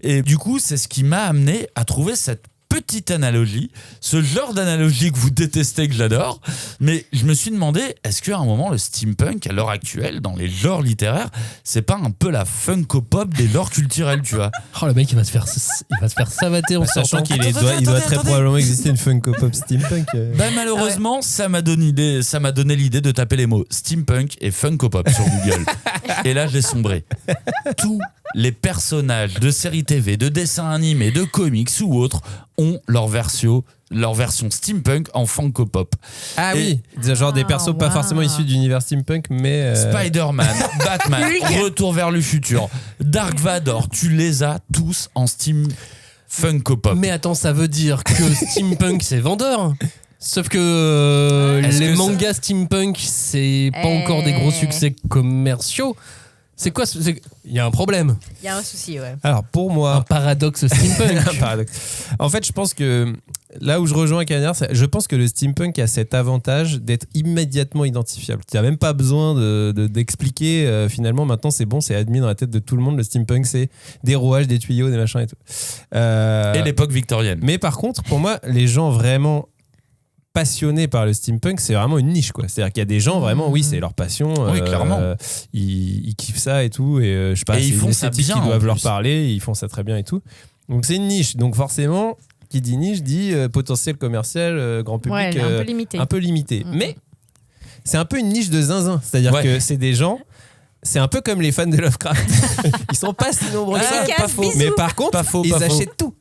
et du coup c'est ce qui m'a amené à trouver cette petite analogie, ce genre d'analogie que vous détestez, que j'adore, mais je me suis demandé, est-ce qu'à un moment, le steampunk, à l'heure actuelle, dans les genres littéraires, c'est pas un peu la Funko-Pop des genres culturels, tu vois? Oh, le mec, il va se faire savater en Sachant sortant. qu'il doit très probablement exister une Funko Pop steampunk. Bah, malheureusement, ça m'a donné l'idée de taper les mots steampunk et Funko Pop sur Google. Et là, j'ai sombré. Tous les personnages de séries TV, de dessins animés, de comics ou autres ont leur version steampunk en Funko Pop. Ah oui, genre des persos pas forcément issus d'univers steampunk, mais... Spider-Man, Batman, Retour vers le futur, Dark Vador, tu les as tous en Funko Pop. Mais attends, ça veut dire que steampunk, c'est vendeur. Sauf que les mangas steampunk, c'est pas encore des gros succès commerciaux. C'est quoi? Il y a un problème. Il y a un souci, ouais. Alors pour moi... Un paradoxe steampunk. Un paradoxe. En fait, je pense que là où je rejoins Cagnard, je pense que le steampunk a cet avantage d'être immédiatement identifiable. Tu n'as même pas besoin d'expliquer. Finalement, maintenant, c'est bon, c'est admis dans la tête de tout le monde. Le steampunk, c'est des rouages, des tuyaux, des machins et tout. Et l'époque victorienne. Mais par contre, pour moi, les gens vraiment passionnés par le steampunk, c'est vraiment une niche, quoi. C'est-à-dire qu'il y a des gens vraiment, oui, c'est leur passion. Oui, clairement. Ils kiffent ça et tout. Et je sais pas, et c'est ils font une ça esthétique bien, qui doivent en leur plus. parler. Ils font ça très bien et tout. Donc c'est une niche. Donc forcément, qui dit niche dit potentiel commercial, grand public, Ouais, un peu limité. Un peu limité. Mais c'est un peu une niche de zinzin. C'est-à-dire que c'est des gens. C'est un peu comme les fans de Lovecraft. Ils sont pas si nombreux que ça. Pas faux. Mais par contre, ils pas faux. achètent tout.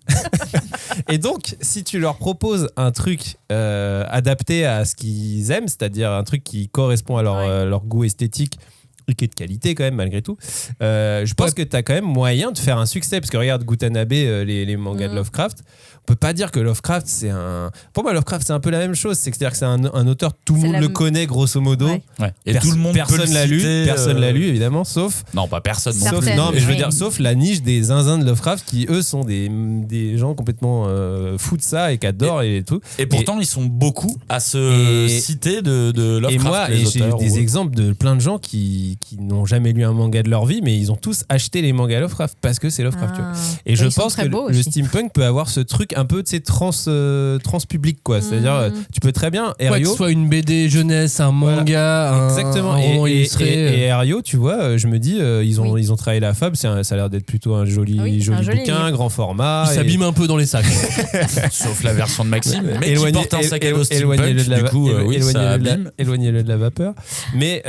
Et donc, si tu leur proposes un truc adapté à ce qu'ils aiment, c'est-à-dire un truc qui correspond à leur goût esthétique et qui est de qualité quand même malgré tout, je pense que tu as quand même moyen de faire un succès. Parce que regarde Gutanabe, les mangas de Lovecraft, on peut pas dire que Lovecraft c'est un... Pour moi Lovecraft c'est un peu la même chose, c'est-à-dire que c'est un auteur, tout le monde le connaît grosso modo. Ouais. Et tout le monde personne l'a lu, personne l'a lu évidemment, sauf... Non, pas personne. Sauf, non, mais je veux dire, sauf la niche des zinzins de Lovecraft qui, eux, sont des gens complètement fous de ça et qui adorent et tout. Et pourtant, ils sont beaucoup à se citer de Lovecraft. Et moi, j'ai des exemples de plein de gens qui n'ont jamais lu un manga de leur vie, mais ils ont tous acheté les mangas Lovecraft parce que c'est Lovecraft. Tu vois. Et je pense que le steampunk peut avoir ce truc un peu, tu sais, trans-public, quoi. C'est-à-dire, tu peux très bien... Ouais, que ce soit une BD jeunesse, un manga, exactement. un roman illustré. Et Ario, tu vois, je me dis, ils ont travaillé la fable, ça a l'air d'être plutôt un joli bouquin, grand format. Il s'abîme un peu dans les sacs. Sauf la version de Maxime, mais qui porte un sac à dos steampunk, du coup, éloignez-le de la vapeur. Mais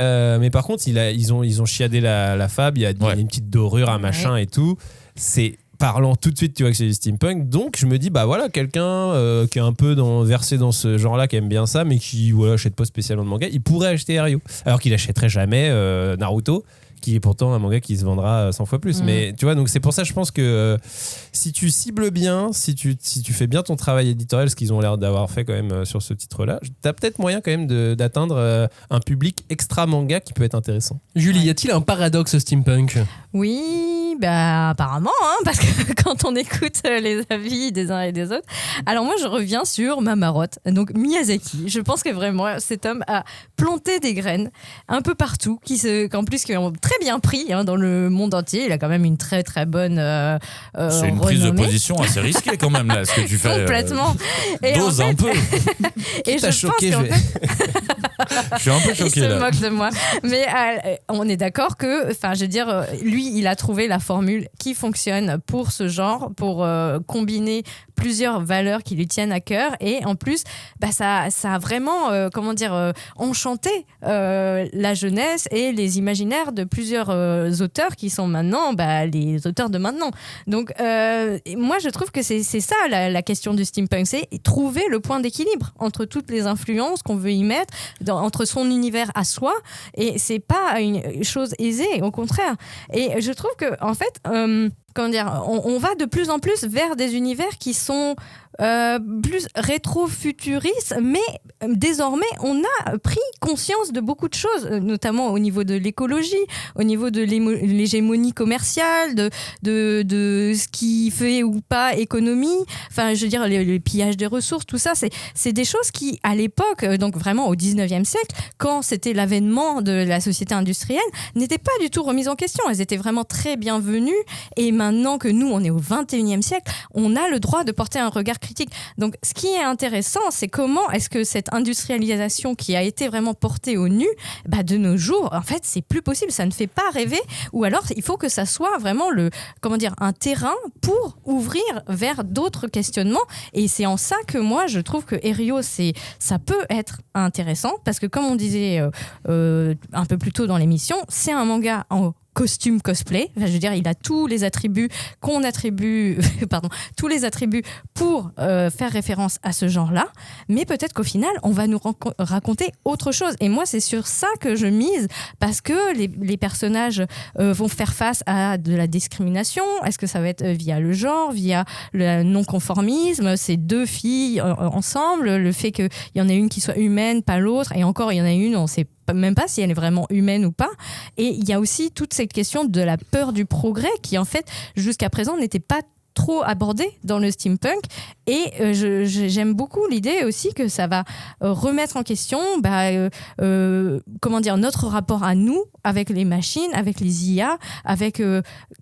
par contre, ils ont chiadé la fable, il y a une petite dorure, un machin et tout. C'est parlant tout de suite, tu vois que c'est du steampunk. Donc je me dis, bah voilà, quelqu'un qui est un peu versé dans ce genre-là, qui aime bien ça, mais qui achète pas spécialement de manga, il pourrait acheter Ario. Alors qu'il achèterait jamais Naruto, qui est pourtant un manga qui se vendra 100 fois plus. Mais tu vois, donc c'est pour ça, je pense que si tu cibles bien, si tu fais bien ton travail éditorial, ce qu'ils ont l'air d'avoir fait quand même sur ce titre-là, t'as peut-être moyen quand même d'atteindre un public extra manga qui peut être intéressant. Julie, y a-t-il un paradoxe steampunk? Oui, bah apparemment, parce que quand on écoute les avis des uns et des autres. Alors moi, je reviens sur ma marotte, donc Miyazaki. Je pense que vraiment, cet homme a planté des graines un peu partout, qui ont très bien pris dans le monde entier. Il a quand même une très très bonne c'est une prise de position assez risquée quand même là, ce que tu fais. Complètement. Dose un peu. Et je choqué, je suis un peu choqué là. Il se moque de moi. Mais on est d'accord que, je veux dire, lui, il a trouvé la formule qui fonctionne pour ce genre, pour combiner plusieurs valeurs qui lui tiennent à cœur. Et en plus, ça a vraiment, enchanté la jeunesse et les imaginaires de plusieurs auteurs qui sont maintenant les auteurs de maintenant. Donc, moi, je trouve que c'est ça la question du steampunk, c'est trouver le point d'équilibre entre toutes les influences qu'on veut y mettre, entre son univers à soi, et c'est pas une chose aisée, au contraire. Et je trouve que, en fait, on va de plus en plus vers des univers qui sont plus rétro-futuristes, mais désormais on a pris conscience de beaucoup de choses, notamment au niveau de l'écologie, au niveau de l'hégémonie commerciale, de ce qui fait ou pas économie, je veux dire le pillage des ressources, tout ça, c'est des choses qui à l'époque, donc vraiment au 19e siècle, quand c'était l'avènement de la société industrielle, n'étaient pas du tout remises en question. Elles étaient vraiment très bienvenues, et maintenant que nous on est au 21e siècle, on a le droit de porter un regard critique. Donc, ce qui est intéressant, c'est comment est-ce que cette industrialisation qui a été vraiment portée au nu, de nos jours, en fait, c'est plus possible. Ça ne fait pas rêver. Ou alors, il faut que ça soit vraiment un terrain pour ouvrir vers d'autres questionnements. Et c'est en ça que moi, je trouve que Erio, ça peut être intéressant parce que, comme on disait un peu plus tôt dans l'émission, c'est un manga en costume cosplay. Enfin, je veux dire, il a tous les attributs qu'on attribue, tous les attributs pour faire référence à ce genre-là. Mais peut-être qu'au final, on va nous raconter autre chose. Et moi, c'est sur ça que je mise parce que les personnages vont faire face à de la discrimination. Est-ce que ça va être via le genre, via le non-conformisme, ces deux filles ensemble, le fait qu'il y en ait une qui soit humaine, pas l'autre, et encore, il y en a une, on sait même pas si elle est vraiment humaine ou pas. Et il y a aussi toute cette question de la peur du progrès qui, en fait, jusqu'à présent, n'était pas trop abordée dans le steampunk. Et j'aime beaucoup l'idée aussi que ça va remettre en question notre rapport à nous, avec les machines, avec les IA, avec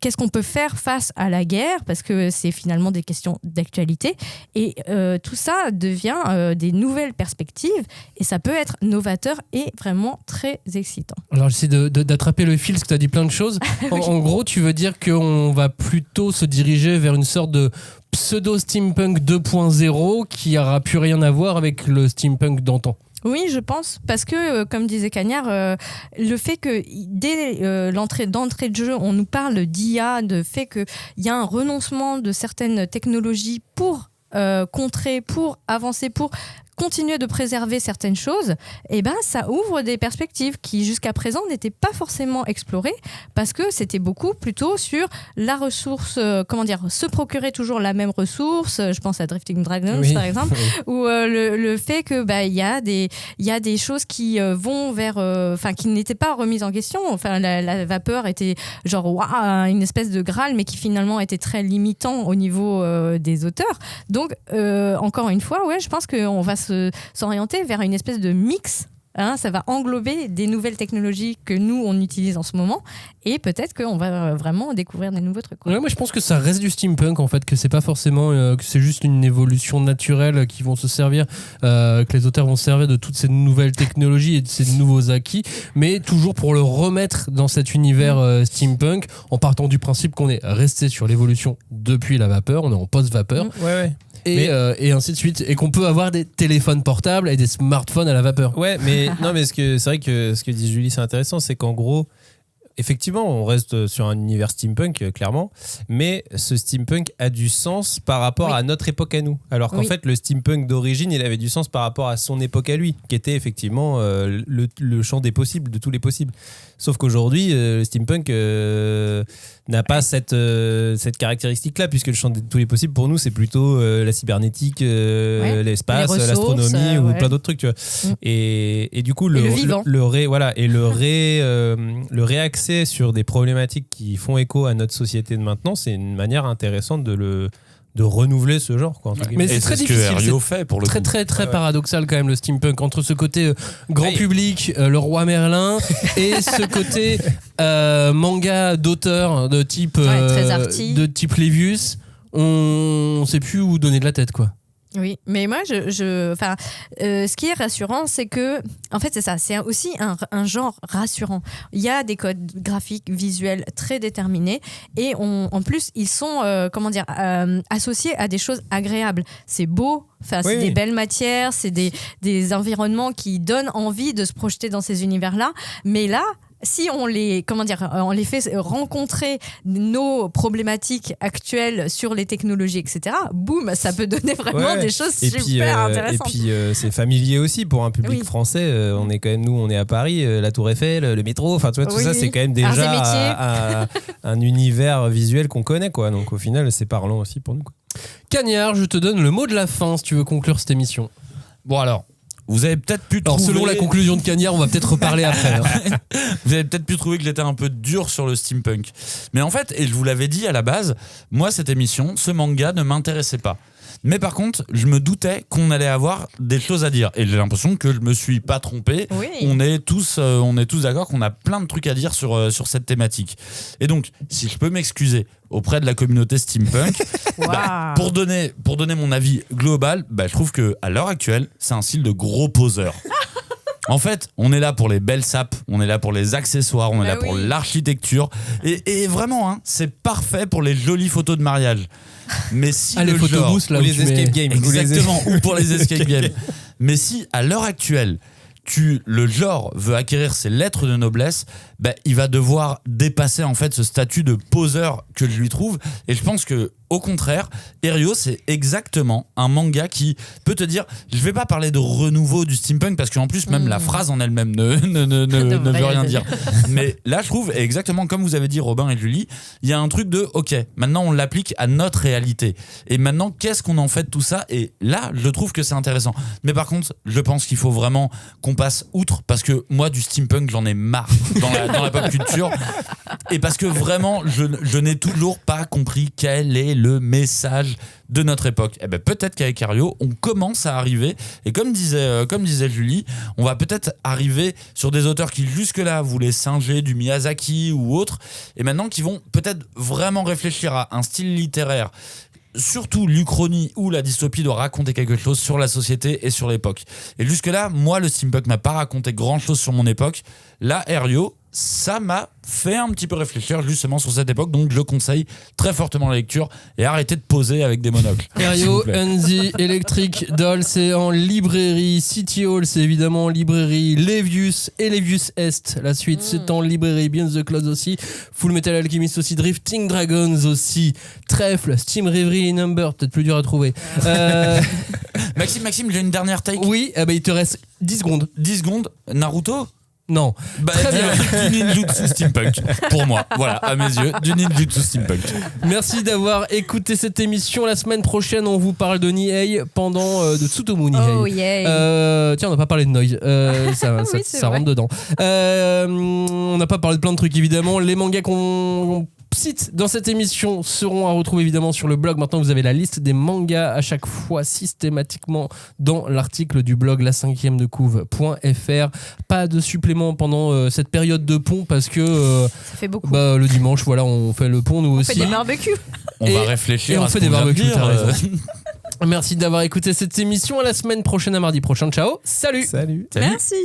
qu'est-ce qu'on peut faire face à la guerre, parce que c'est finalement des questions d'actualité. Et tout ça devient des nouvelles perspectives et ça peut être novateur et vraiment très excitant. Alors j'essaie d'attraper le fil parce que tu as dit plein de choses. Oui. En gros, tu veux dire qu'on va plutôt se diriger vers une sorte de pseudo-steampunk 2.0 qui n'aura plus rien à voir avec le steampunk d'antan. Oui, je pense, parce que, comme disait Cagnard, le fait que dès d'entrée de jeu, on nous parle d'IA, de fait qu'il y a un renoncement de certaines technologies pour contrer, pour avancer, pour continuer de préserver certaines choses, ça ouvre des perspectives qui jusqu'à présent n'étaient pas forcément explorées parce que c'était beaucoup plutôt sur la ressource, se procurer toujours la même ressource. Je pense à Drifting Dragons par exemple, ou le fait que il y a des choses qui vont vers, qui n'étaient pas remises en question. Enfin, la vapeur était une espèce de Graal, mais qui finalement était très limitant au niveau des auteurs. Donc encore une fois, je pense qu'on va s'orienter vers une espèce de mix. Ça va englober des nouvelles technologies que nous, on utilise en ce moment et peut-être qu'on va vraiment découvrir des nouveaux trucs. Ouais, moi, je pense que ça reste du steampunk, en fait, que c'est pas forcément que c'est juste une évolution naturelle qui vont se servir, que les auteurs vont se servir de toutes ces nouvelles technologies et de ces nouveaux acquis, mais toujours pour le remettre dans cet univers steampunk en partant du principe qu'on est resté sur l'évolution depuis la vapeur, on est en post-vapeur. Et ainsi de suite, et qu'on peut avoir des téléphones portables et des smartphones à la vapeur. Ouais, mais non, mais c'est vrai que ce que dit Julie, c'est intéressant, c'est qu'en gros, effectivement, on reste sur un univers steampunk, clairement, mais ce steampunk a du sens par rapport à notre époque à nous. Alors qu'en fait, le steampunk d'origine, il avait du sens par rapport à son époque à lui, qui était effectivement le champ des possibles, de tous les possibles. Sauf qu'aujourd'hui, le steampunk n'a pas cette caractéristique-là, puisque le champ de tous les possibles, pour nous, c'est plutôt la cybernétique, l'espace, l'astronomie ou plein d'autres trucs. Tu vois. Et du coup, le réaccès sur des problématiques qui font écho à notre société de maintenant, c'est une manière intéressante de renouveler ce genre, quoi. Mais c'est très difficile, ce que Rio fait pour le coup. Très paradoxal quand même, le steampunk, entre ce côté grand public, le roi Merlin, et ce côté manga d'auteur de type Livius. On sait plus où donner de la tête, quoi. Oui, mais moi, ce qui est rassurant, c'est que, en fait, c'est ça, c'est aussi un genre rassurant. Il y a des codes graphiques, visuels très déterminés, et en plus, ils sont, associés à des choses agréables. C'est beau. C'est des belles matières, c'est des environnements qui donnent envie de se projeter dans ces univers-là. Mais là, si on les fait rencontrer nos problématiques actuelles sur les technologies, etc., boum, ça peut donner vraiment des choses super intéressantes. Et puis, c'est familier aussi pour un public français. On est à Paris, la Tour Eiffel, le métro, enfin, tu vois, tout ça, c'est quand même déjà un univers visuel qu'on connaît, quoi. Donc, au final, c'est parlant aussi pour nous, quoi. Cagnard, je te donne le mot de la fin si tu veux conclure cette émission. Bon, alors. Vous avez peut-être pu trouver... selon la conclusion de Cagnard, on va peut-être reparler après. Vous avez peut-être pu trouver que j'étais un peu dur sur le steampunk. Mais en fait, et je vous l'avais dit à la base, moi, cette émission, ce manga ne m'intéressait pas. Mais par contre, je me doutais qu'on allait avoir des choses à dire. Et j'ai l'impression que je me suis pas trompé. Oui. On est tous d'accord qu'on a plein de trucs à dire sur cette thématique. Et donc, si je peux m'excuser auprès de la communauté steampunk, pour donner mon avis global, je trouve qu'à l'heure actuelle, c'est un style de gros poseur. En fait, on est là pour les belles sapes, on est là pour les accessoires, on est là pour l'architecture. Et vraiment, hein, c'est parfait pour les jolies photos de mariage. Mais si les photobooths, là, ou les escape games. Exactement, ou pour les escape games. Mais si, à l'heure actuelle, le genre veut acquérir ses lettres de noblesse, il va devoir dépasser en fait ce statut de poseur que je lui trouve. Et je pense que au contraire, Aerio, c'est exactement un manga qui peut te dire, je vais pas parler de renouveau du steampunk parce qu'en plus même la phrase en elle-même ne veut rien dire. Mais là, je trouve exactement comme vous avez dit Robin et Julie, il y a un truc de ok, maintenant on l'applique à notre réalité. Et maintenant, qu'est-ce qu'on en fait de tout ça? Et là, je trouve que c'est intéressant. Mais par contre, je pense qu'il faut vraiment qu'on passe outre parce que moi, du steampunk, j'en ai marre dans la pop culture. Et parce que vraiment, je n'ai toujours pas compris quel est le message de notre époque. Et peut-être qu'avec Aerio, on commence à arriver, et comme disait Julie, on va peut-être arriver sur des auteurs qui jusque-là voulaient singer du Miyazaki ou autre, et maintenant qui vont peut-être vraiment réfléchir à un style littéraire. Surtout l'Uchronie où la dystopie doit raconter quelque chose sur la société et sur l'époque. Et jusque-là, moi, le steampunk m'a pas raconté grand-chose sur mon époque. Là, Aerio, ça m'a fait un petit peu réfléchir justement sur cette époque, donc je conseille très fortement la lecture et arrêtez de poser avec des monocles. Aerio and the Electric Doll, c'est en librairie. City Hall, c'est évidemment en librairie. Levius et Levius Est, la suite, c'est en librairie. Beyond the Clouds aussi. Full Metal Alchemist aussi. Drifting Dragons aussi. Trèfle, Steam Reverie Number, peut-être plus dur à trouver. Maxime, j'ai une dernière take. Oui, il te reste 10 secondes. 10 secondes, Naruto? Non. Très bien. Du ninjutsu steampunk pour moi. Voilà, à mes yeux, du ninjutsu steampunk. Merci d'avoir écouté cette émission. La semaine prochaine, on vous parle de Nihei pendant de Tsutomu Nihei. Oh yeah. Tiens, on n'a pas parlé de Noise. Ça rentre dedans. On n'a pas parlé de plein de trucs évidemment. Les mangas qu'on cite dans cette émission seront à retrouver évidemment sur le blog. Maintenant, vous avez la liste des mangas à chaque fois systématiquement dans l'article du blog la5e-de-couve.fr. Pas de supplément pendant cette période de pont parce que ça fait beaucoup. Le dimanche, voilà, on fait le pont nous aussi. On fait des barbecues. On va réfléchir. Et on à fait des barbecues. Merci d'avoir écouté cette émission. À la semaine prochaine, à mardi prochain. Ciao. Salut. Merci.